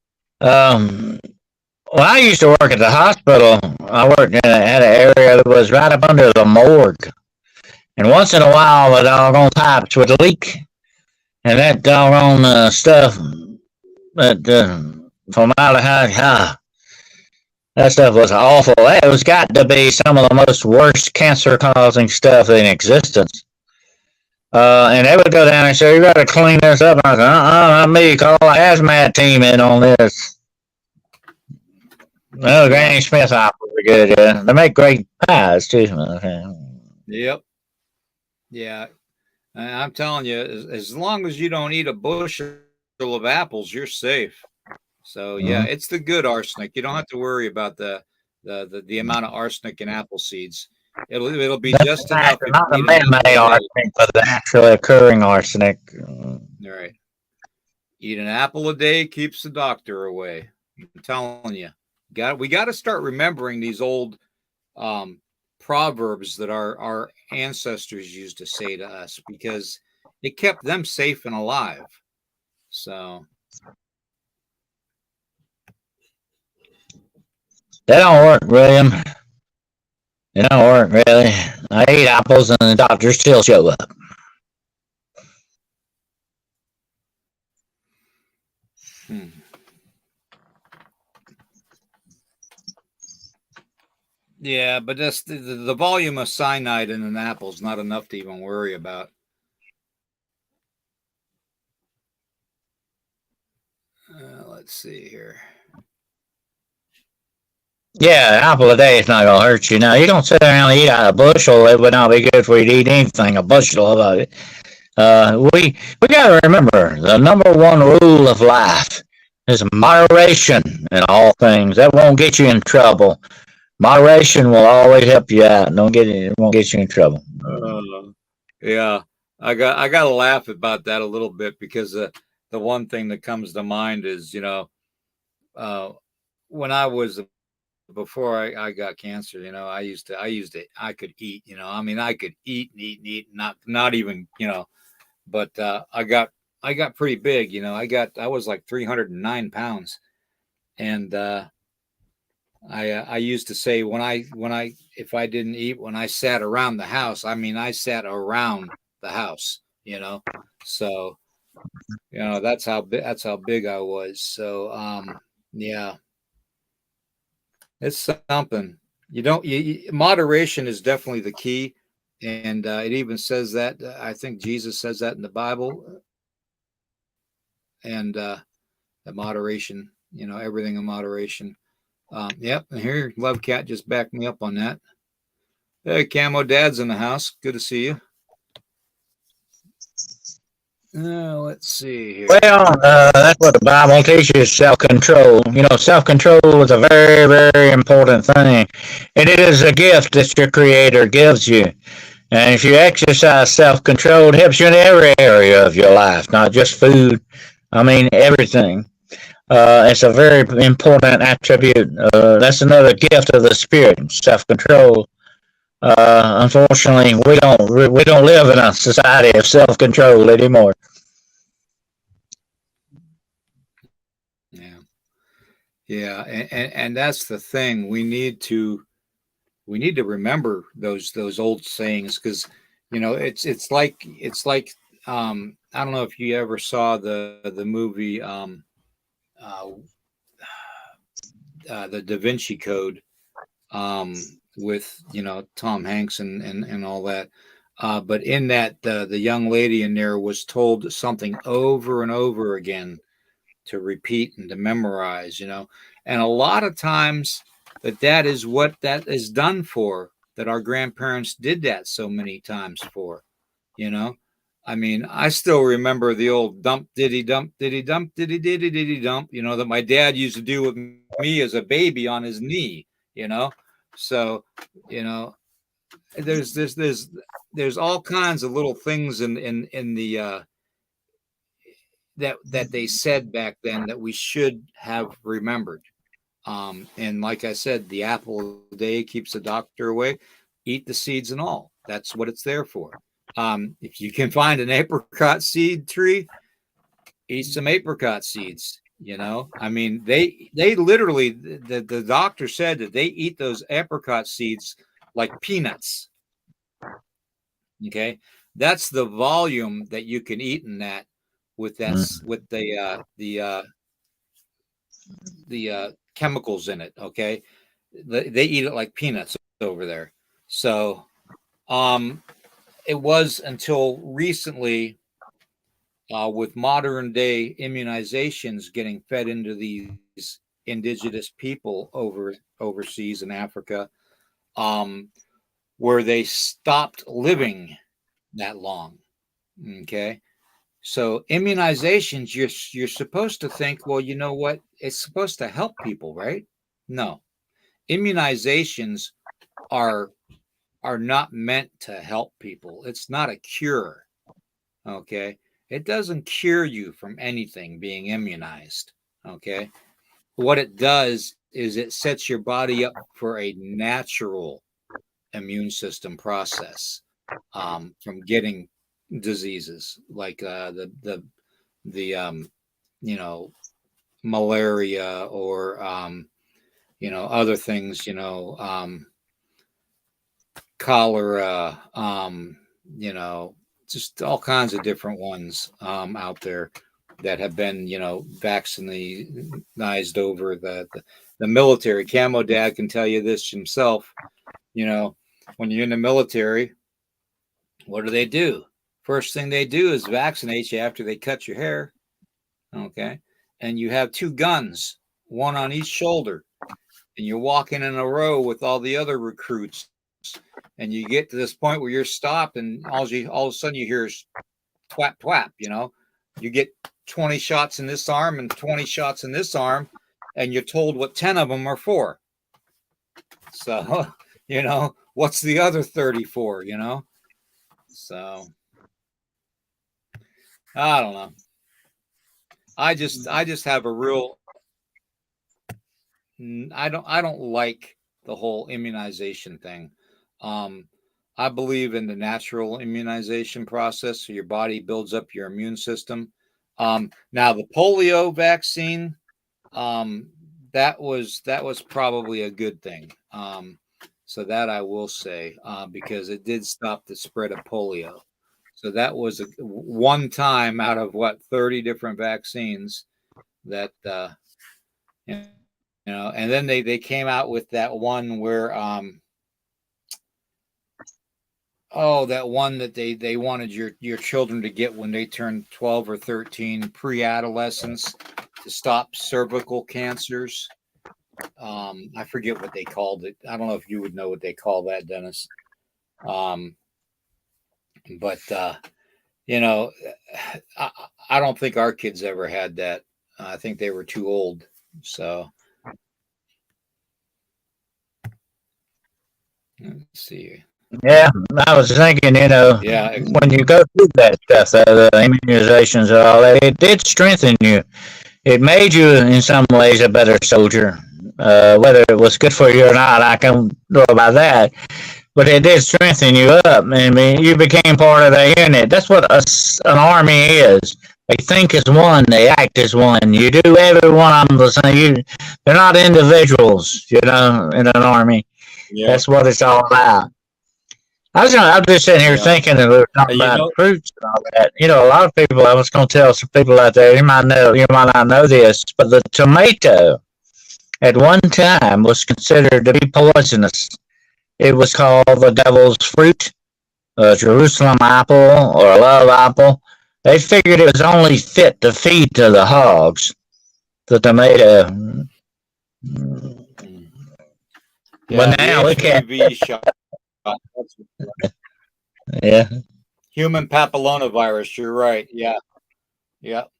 When I used to work at the hospital, I worked had an area that was right up under the morgue, and once in a while the doggone pipes would leak, and that doggone stuff that formaldehyde, that stuff was awful. That was got to be some of the most worst cancer-causing stuff in existence. And they would go down and say, "You got to clean this up." And I said, not me. Call the hazmat team in on this. Well, Yeah. Granny Smith apples are good. Yeah. They make great pies too. Yep. Yeah. And I'm telling you, as long as you don't eat a bushel of apples, you're safe. So yeah, Mm-hmm. it's the good arsenic. You don't have to worry about the amount of arsenic in apple seeds. It'll be just enough if Not the you eat an apple man-made a day. arsenic, but the naturally occurring arsenic. All right. Eat an apple a day keeps the doctor away. I'm telling you. We got to start remembering these old proverbs that our ancestors used to say to us because it kept them safe and alive. So They don't work, William. They don't work, really. I eat apples and the doctors still show up. Yeah, but that's the volume of cyanide in an apple is not enough to even worry about. Let's see here. Yeah, an apple a day is not gonna hurt you. Now you don't sit around and eat out of a bushel. It would not be good for you to eat anything a bushel of it. We got to remember the number one rule of life is moderation in all things. That won't get you in trouble. Moderation will always help you out. Don't get it. It won't get you in trouble. Uh, yeah, I got to laugh about that a little bit because the one thing that comes to mind is uh, when I was before I got cancer, I could eat, I mean I could eat and eat and eat, not even, but I got pretty big, I was like 309 pounds. And I used to say when I if I didn't eat when I sat around the house, I mean I sat around the house, so that's how big I was. So yeah, it's something. Moderation is definitely the key, and it even says that. I think Jesus says that in the Bible, and the moderation. Everything in moderation. Yep, and here Love Cat just backed me up on that. Hey, Camo Dad's in the house. Good to see you. Let's see here. Well, that's what the Bible teaches: self-control. Self-control is a very, very important thing, and it is a gift that your Creator gives you. And if you exercise self-control, it helps you in every area of your life, not just food. I mean, everything. It's a very important attribute. That's another gift of the spirit, self-control. Unfortunately, we don't live in a society of self-control anymore. Yeah, yeah, and that's the thing. We need to remember those old sayings because it's like I don't know if you ever saw the movie uh, the Da Vinci Code with Tom Hanks and all that. But in that, the young lady in there was told something over and over again to repeat and to memorize, and a lot of times that is what that is done for. That our grandparents did that so many times for, you know. I mean, I still remember the old dump diddy dump diddy dump diddy diddy diddy dump, that my dad used to do with me as a baby on his knee, you know. So, you know, there's all kinds of little things in the that they said back then that we should have remembered. And like I said, the apple a day keeps the doctor away. Eat the seeds and all. That's what it's there for. If you can find an apricot seed tree, eat some apricot seeds. I mean, they literally the doctor said that they eat those apricot seeds like peanuts. Okay, that's the volume that you can eat in that with with the chemicals in it. Okay, they eat it like peanuts over there. So um, it was until recently, with modern day immunizations getting fed into these indigenous people overseas in Africa, um, where they stopped living that long. Okay, so immunizations, you're supposed to think, well, you know what? It's supposed to help people, right? No, immunizations are are not meant to help people. It's not a cure. Okay, it doesn't cure you from anything being immunized. Okay, what it does is it sets your body up for a natural immune system process, from getting diseases like the you know malaria or other things, cholera, you know just all kinds of different ones out there. that have been, vaccinized over the military. Camo Dad can tell you this himself. When you're in the military, what do? First thing they do is vaccinate you after they cut your hair. Okay. And you have two guns, one on each shoulder. And you're walking in a row with all the other recruits. And you get to this point where you're stopped, and all of a sudden you hear is twap, twap, You get 20 shots in this arm and 20 shots in this arm, and you're told what 10 of them are for. So, what's the other 30 for, So, I don't know. I just have a real, I don't like the whole immunization thing. I believe in the natural immunization process, so your body builds up your immune system. Now the polio vaccine, that was probably a good thing. So that I will say, because it did stop the spread of polio. So that was one time out of 30 different vaccines that, and then they came out with that one where, that one that they wanted your children to get when they turned 12 or 13, pre-adolescence, to stop cervical cancers. I forget what they called it. I don't know if you would know what they call that, Dennis. But I don't think our kids ever had that. I think they were too old. So let's see. Yeah, I was thinking, when you go through that stuff, the immunizations and all that, it did strengthen you. It made you, in some ways, a better soldier. Whether it was good for you or not, I can't know about that. But it did strengthen you up. I mean, you became part of the unit. That's what an army is. They think as one, they act as one. You do every one of them the same. They're not individuals, in an army. Yeah. That's what it's all about. I'm just sitting here thinking that we were talking about fruits and all that. A lot of people, I was going to tell some people out there, you might not know this, but the tomato at one time was considered to be poisonous. It was called the devil's fruit, a Jerusalem apple, or a love apple. They figured it was only fit to feed to the hogs, the tomato. Yeah, but now we can't. Shot. Yeah. Human papillomavirus. You're right. Yeah. Yep.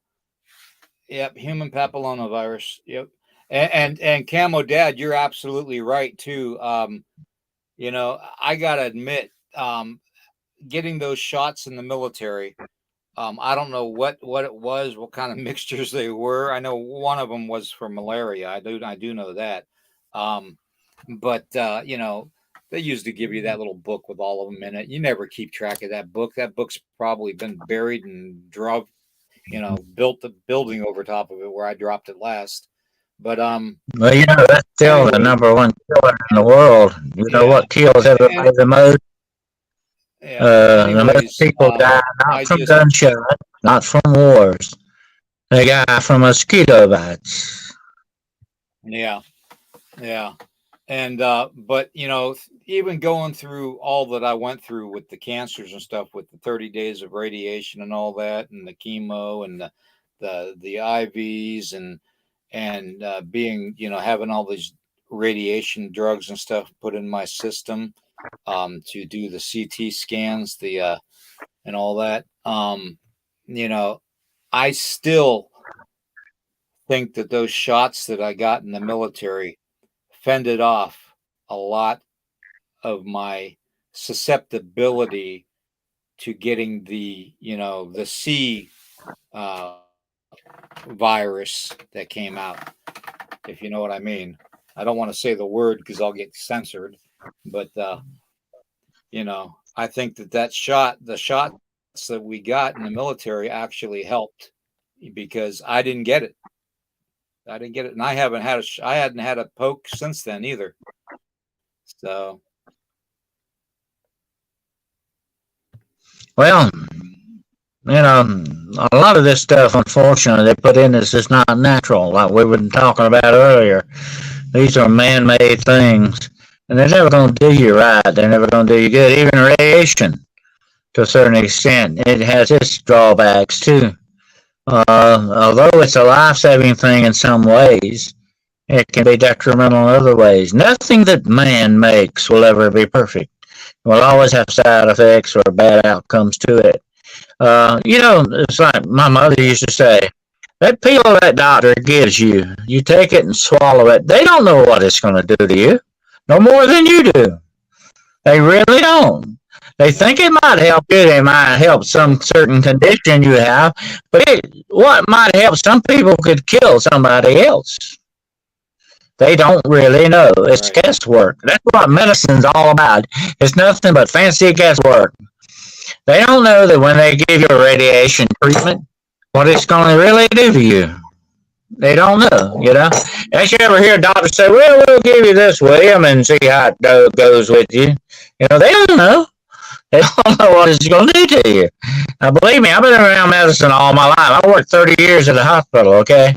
Yep. Human papillomavirus. Yep. And Camo Dad, you're absolutely right too. I gotta admit, getting those shots in the military, I don't know what it was, what kind of mixtures they were. I know one of them was for malaria. I do know that. But they used to give you that little book with all of them in it. You never keep track of that book. That book's probably been buried and built the building over top of it where I dropped it last. But well, that's still the number one killer in the world. You know what kills everybody the most? The most people die not from gunshot, not from wars. They die from mosquito bites. Yeah. And but even going through all that I went through with the cancers and stuff, with the 30 days of radiation and all that, and the chemo and the IVs and being having all these radiation drugs and stuff put in my system, to do the CT scans, and all that, I still think that those shots that I got in the military fended off a lot of my susceptibility to getting the C virus that came out, if you know what I mean. I don't want to say the word because I'll get censored, but I think the shots that we got in the military actually helped, because I didn't get it. And I hadn't had a poke since then either. So, well, A lot of this stuff, unfortunately, they put in is just not natural, like we were talking about earlier. These are man-made things, and they're never going to do you right. They're never going to do you good. Even radiation, to a certain extent, it has its drawbacks too. Although it's a life-saving thing in some ways, it can be detrimental in other ways. Nothing that man makes will ever be perfect. It will always have side effects or bad outcomes to it. It's like my mother used to say, that pill that doctor gives you, you take it and swallow it. They don't know what it's going to do to you, no more than you do. They really don't. They think it might help you. They might help some certain condition you have, but what might help some people could kill somebody else. They don't really know. It's Right. guesswork. That's what medicine's all about. It's nothing but fancy guesswork. They don't know that when they give you a radiation treatment, what it's going to really do to you. They don't know. As you ever hear doctors say, well, we'll give you this, William, and see how it goes with you. They don't know. They don't know what it's going to do to you. Now, believe me, I've been around medicine all my life. I worked 30 years at a hospital, okay?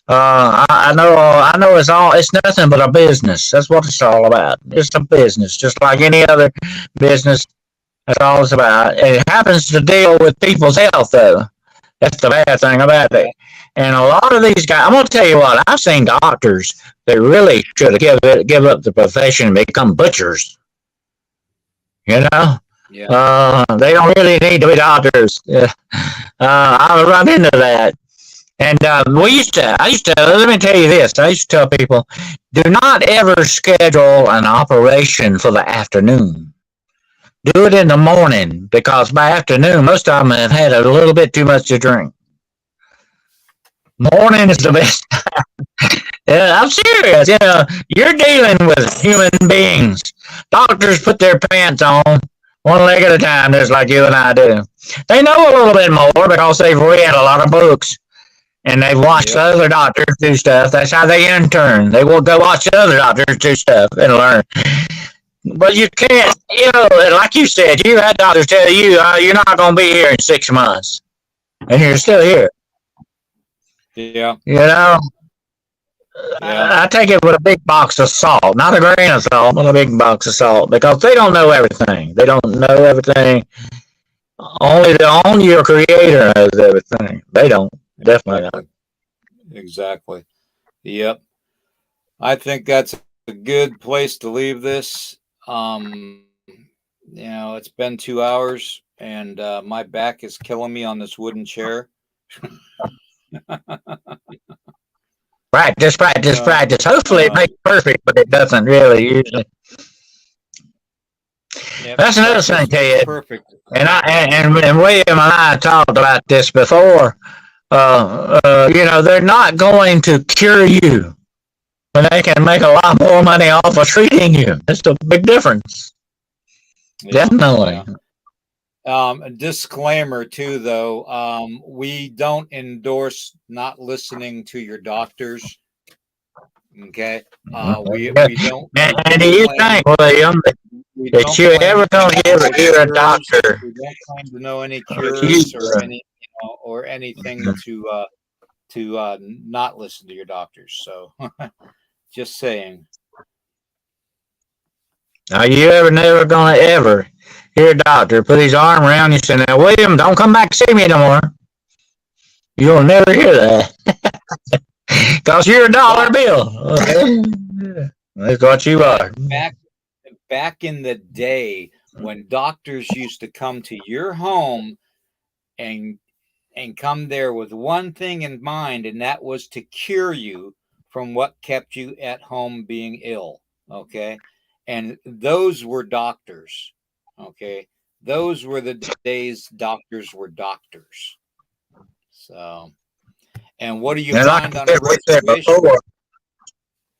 I know it's nothing but a business. That's what it's all about. It's a business, just like any other business. That's all it's about. It happens to deal with people's health, though. That's the bad thing about it. And a lot of these guys, I'm going to tell you what, I've seen doctors that really should give up the profession and become butchers. Yeah. They don't really need to be doctors. I run into that. And let me tell you this. I used to tell people, do not ever schedule an operation for the afternoon. Do it in the morning, because by afternoon, most of them have had a little bit too much to drink. Morning is the best time. Yeah, I'm serious. You're dealing with human beings. Doctors put their pants on one leg at a time, just like you and I do. They know a little bit more because they've read a lot of books. And they've watched other doctors do stuff. That's how they intern. They will go watch other doctors do stuff and learn. But you can't, like you said, you had doctors tell you you're not going to be here in 6 months. And you're still here. Yeah. I take it with a big box of salt. Not a grain of salt, but a big box of salt. Because they don't know everything. They don't know everything. Only your creator knows everything. They don't. Definitely not. Exactly. Yep. I think that's a good place to leave this. It's been 2 hours and my back is killing me on this wooden chair. Practice. Hopefully it makes perfect, but it doesn't really usually. That's another thing, Ted. Perfect. And William and I talked about this before. They're not going to cure you when they can make a lot more money off of treating you. That's a big difference. Definitely. A disclaimer too, though. We don't endorse not listening to your doctors. Okay. We don't. And do you think, William, that you ever going to ever hear a doctor? We don't claim to know any cures or anything to not listen to your doctors. So, just saying. Are you never going to ever hear a doctor put his arm around you and say, now, William, don't come back to see me no more? You'll never hear that. Because you're a dollar bill. Okay? That's what you are. Back in the day when doctors used to come to your home and come there with one thing in mind, and that was to cure you from what kept you at home being ill. Okay. And those were doctors. Okay. Those were the days doctors were doctors. So, and what do you find on a reservation?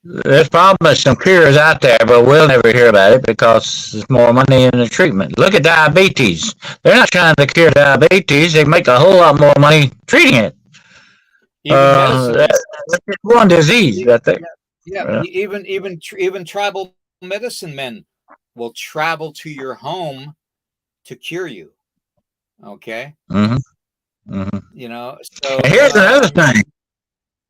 There's probably some cures out there, but we'll never hear about it because there's more money in the treatment. Look at diabetes. They're not trying to cure diabetes. They make a whole lot more money treating it. That's one disease right there. Yeah, even tribal medicine men will travel to your home to cure you. Okay. Mm-hmm. So, And here's another thing.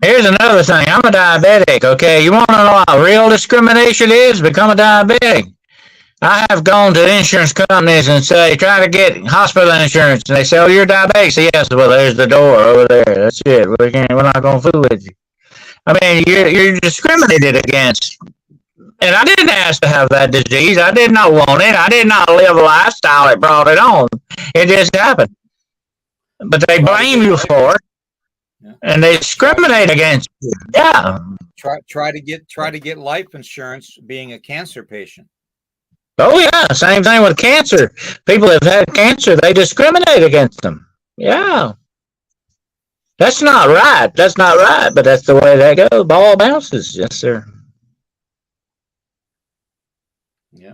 Here's another thing. I'm a diabetic, okay? You want to know what real discrimination is? Become a diabetic. I have gone to insurance companies and say, try to get hospital insurance. And they say, oh, you're diabetic. So, yes, well, there's the door over there. That's it. We're not going to fool with you. I mean, you're discriminated against. And I didn't ask to have that disease. I did not want it. I did not live a lifestyle that brought it on. It just happened. But they blame you for it. Yeah. And they discriminate against you. Yeah. Try to get life insurance being a cancer patient. Oh yeah, same thing with cancer. People that have had cancer, they discriminate against them. Yeah. That's not right. That's not right, but that's the way that goes. Ball bounces. Yes, sir. Yeah.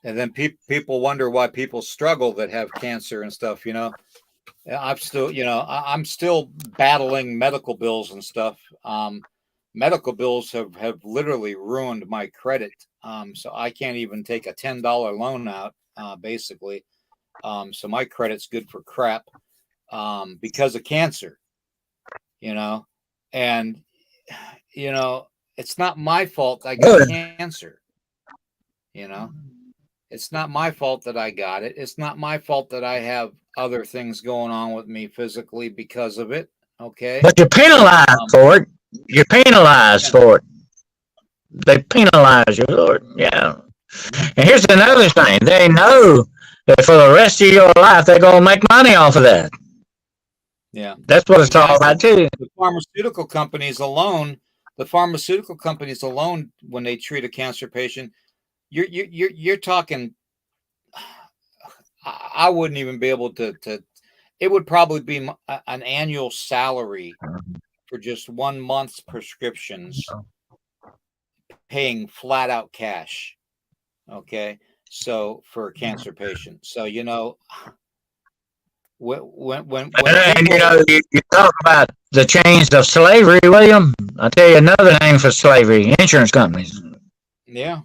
And then people wonder why people struggle that have cancer and stuff, I'm still, I'm still battling medical bills and stuff. Medical bills have literally ruined my credit. So I can't even take a $10 loan out, basically. So my credit's good for crap, because of cancer, and, it's not my fault I got Good. cancer, It's not my fault that I got it. It's not my fault that I have other things going on with me physically because of it. Okay. But you're penalized for it. You're penalized for it. They penalize you for it. Yeah. And here's another thing. They know that for the rest of your life, they're going to make money off of that. Yeah. That's what it's all about, too. The pharmaceutical companies alone, when they treat a cancer patient, you're talking, I wouldn't even be able to it would probably be an annual salary for just 1 month's prescriptions, paying flat out cash. Okay. So for a cancer patient. So, when And people, you talk about the chains of slavery, William. I'll tell you another name for slavery: insurance companies. yeah,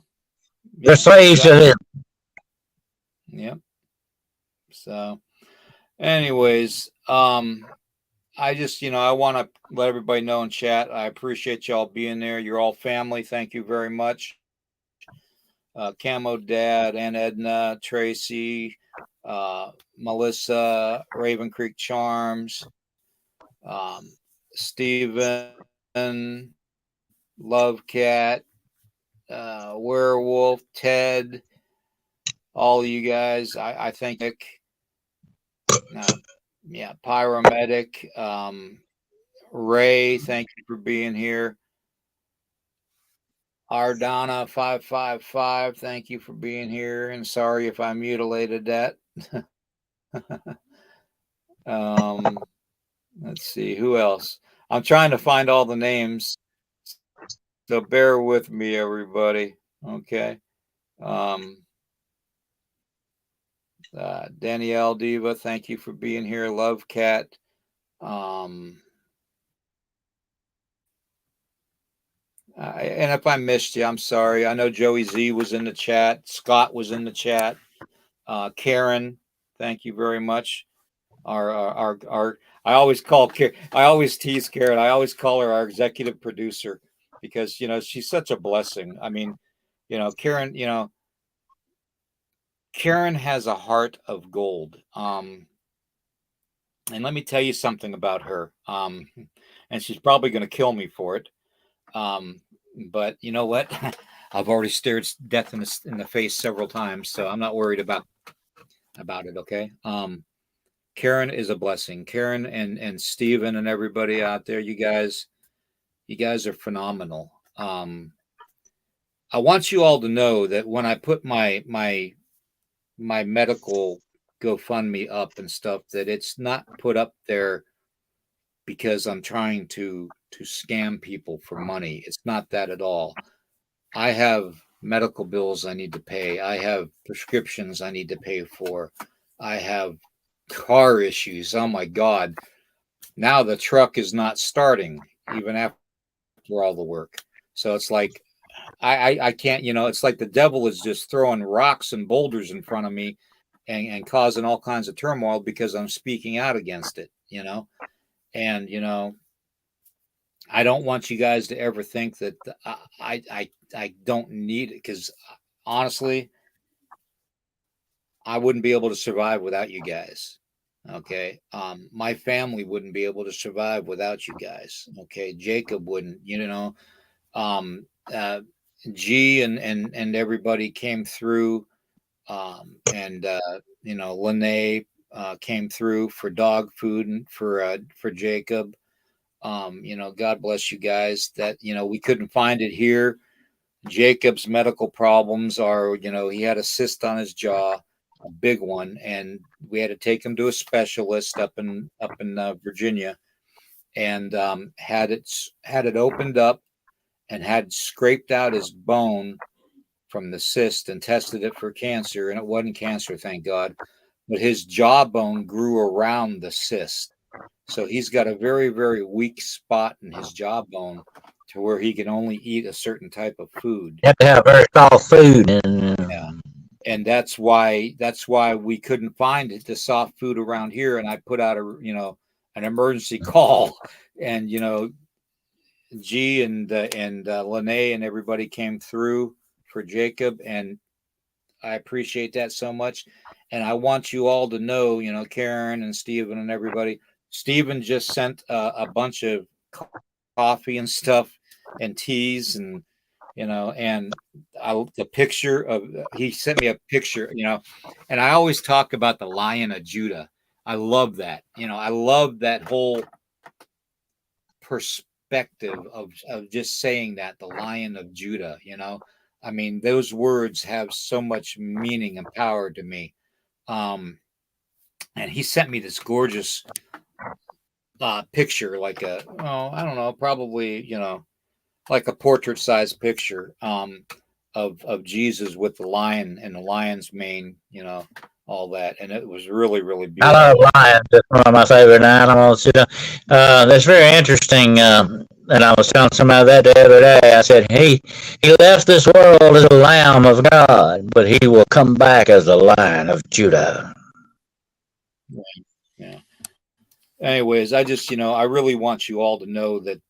They're slaves to them. Yeah. So, anyways, I just, I want to let everybody know in chat. I appreciate y'all being there. You're all family. Thank you very much. Camo Dad and Edna, Tracy, Melissa, Raven Creek Charms, Steven, Love Cat, Werewolf, Ted, all of you guys. I think Nick, yeah, Pyromedic, Ray, thank you for being here. Ardana 555, thank you for being here, and sorry if I mutilated that. Let's see who else. I'm trying to find all the names, so bear with me, everybody. Okay. Danielle Diva, thank you for being here. Love Cat. And if I missed you, I'm sorry. I know Joey Z was in the chat. Scott was in the chat. Karen, thank you very much. Our I always tease Karen. I always call her our executive producer because she's such a blessing. I mean, Karen, Karen has a heart of gold. And let me tell you something about her. And she's probably going to kill me for it. But you know what? I've already stared death in the face several times, so I'm not worried about it. Okay. Karen is a blessing. Karen and Steven and everybody out there, you guys are phenomenal. I want you all to know that when I put my medical GoFundMe up and stuff, that it's not put up there because I'm trying to scam people for money. It's not that at all. I have medical bills I need to pay. I have prescriptions I need to pay for. I have car issues. Oh my God. Now the truck is not starting even after all the work. So it's like I can't, it's like the devil is just throwing rocks and boulders in front of me and causing all kinds of turmoil because I'm speaking out against it, and I don't want you guys to ever think that I don't need it, because honestly, I wouldn't be able to survive without you guys. Okay. My family wouldn't be able to survive without you guys. Okay. Jacob wouldn't, um, uh, G and everybody came through. And, Lene, came through for dog food and for Jacob. God bless you guys that, we couldn't find it here. Jacob's medical problems are, he had a cyst on his jaw, a big one, and we had to take him to a specialist up in Virginia, and had it opened up and had scraped out his bone from the cyst and tested it for cancer, and it wasn't cancer, thank God. But his jawbone grew around the cyst, so he's got a very, very weak spot in his jawbone to where he can only eat a certain type of food. You have to have very soft food. And Yeah. And that's why we couldn't find the soft food around here. And I put out an emergency call, and G and Lene and everybody came through for Jacob, and I appreciate that so much. And I want you all to know, Karen and Stephen and everybody. Stephen just sent a bunch of coffee and stuff and teas, and the picture of he sent me a picture, and I always talk about the Lion of Judah. I love that. I love that whole perspective of just saying that, the Lion of Judah. I mean, those words have so much meaning and power to me. And he sent me this gorgeous picture, like I don't know, probably like a portrait size picture of Jesus with the lion and the lion's mane, all that, and it was really, really I beautiful. love lions. It's one of my favorite animals. That's very interesting. And I was telling somebody that the other day. I said, he left this world as a lamb of God, but he will come back as the Lion of Judah. Yeah. Anyways, I just, I really want you all to know that,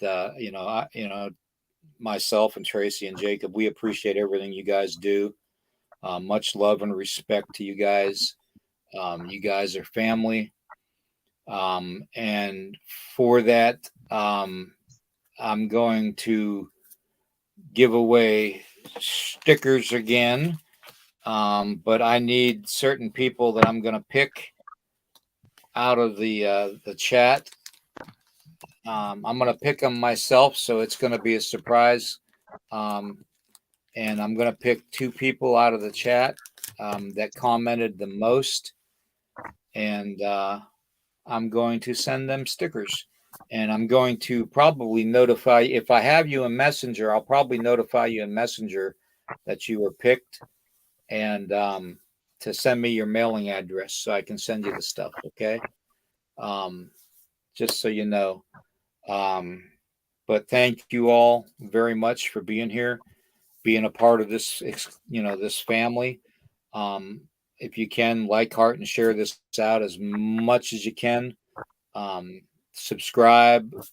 myself and Tracy and Jacob, we appreciate everything you guys do. Much love and respect to you guys. You guys are family. And for that, I'm going to give away stickers again. But I need certain people that I'm going to pick out of the chat. I'm going to pick them myself, so it's going to be a surprise. And I'm going to pick two people out of the chat that commented the most, and I'm going to send them stickers. And I'm going to probably notify, if I have you in Messenger, I'll probably notify you in Messenger that you were picked, and to send me your mailing address so I can send you the stuff. Okay. Just so you know. But thank you all very much for being here, being a part of this, this family. If you can, like, heart, and share this out as much as you can. Subscribe, to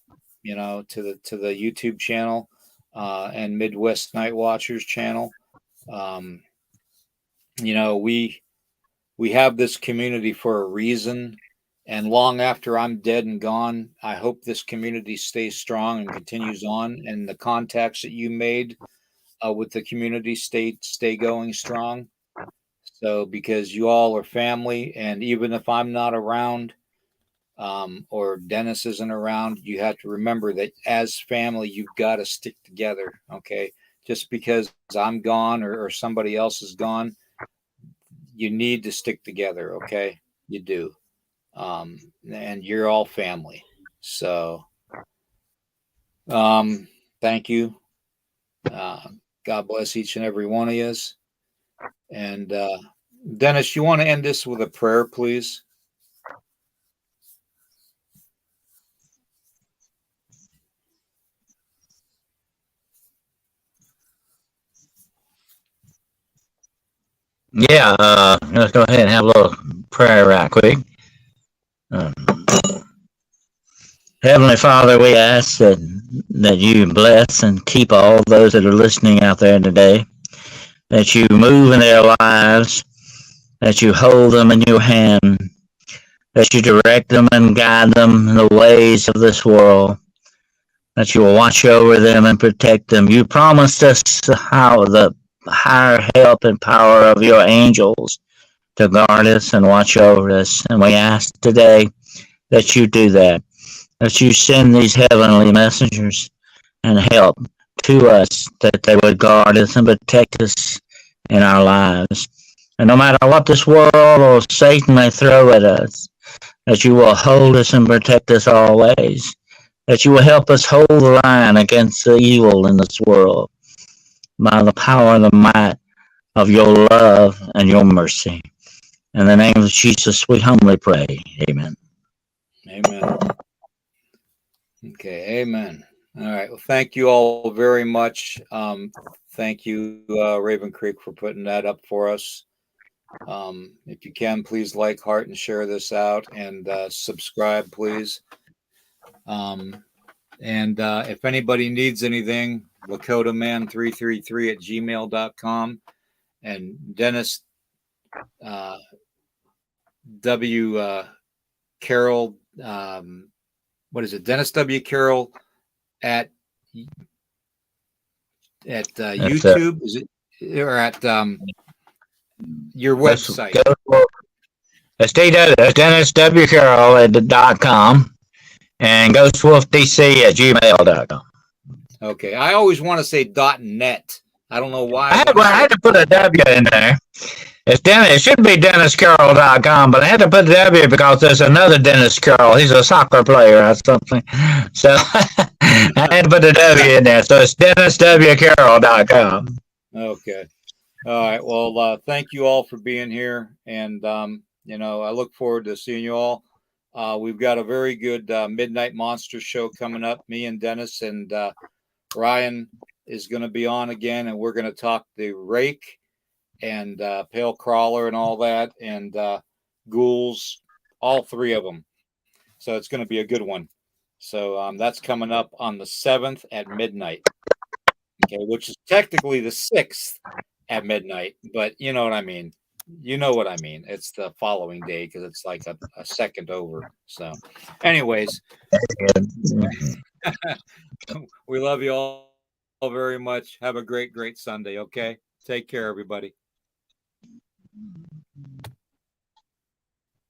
the YouTube channel, and Midwest Night Watchers channel. Um, we have this community for a reason, and long after I'm dead and gone, I hope this community stays strong and continues on, and the contacts that you made with the community stay going strong. So, because you all are family, and even if I'm not around, or Dennis isn't around, you have to remember that as family, you've got to stick together. Okay. Just because I'm gone, or somebody else is gone, you need to stick together. Okay. You do. And you're all family. So, thank you. God bless each and every one of you. And, Dennis, you want to end this with a prayer, please? Yeah, let's go ahead and have a little prayer right quick. Um, Heavenly Father, we ask that you bless and keep all those that are listening out there today, that you move in their lives, that you hold them in your hand, that you direct them and guide them in the ways of this world, that you will watch over them and protect them. You promised us how the higher help and power of your angels to guard us and watch over us. And we ask today that you do that you send these heavenly messengers and help to us, that they would guard us and protect us in our lives. And no matter what this world or Satan may throw at us, that you will hold us and protect us always, that you will help us hold the line against the evil in this world by the power and the might of your love and your mercy. In the name of Jesus, we humbly pray. Amen. Amen. Okay, amen. All right. Well, thank you all very much. Thank you, Raven Creek, for putting that up for us. If you can, please like, heart, and share this out, and subscribe, please. And if anybody needs anything, lakotaman333 at gmail.com, and Dennis W. Carroll, what is it? Dennis W. Carroll at YouTube, is it, or at your website? It's DennisWCarroll.com and GhostWolfDC at gmail.com. Okay, I always want to say .net. I don't know why. I had to put a W in there. It should be DennisCarroll.com, but I had to put a W because there's another Dennis Carroll. He's a soccer player or something. So I had to put a W in there. So it's DennisWCarroll.com. Okay. All right. Well, thank you all for being here, and I look forward to seeing you all. We've got a very good Midnight Monster show coming up. Me and Dennis and Ryan is going to be on again, and we're going to talk the rake and pale crawler and all that, and ghouls, all three of them. So it's going to be a good one. So that's coming up on the 7th at midnight. Okay, which is technically the 6th at midnight, but you know what I mean. You know what I mean. It's the following day because it's like a second over. So, anyways, we love you all very much. Have a great Sunday. Okay, take care, everybody.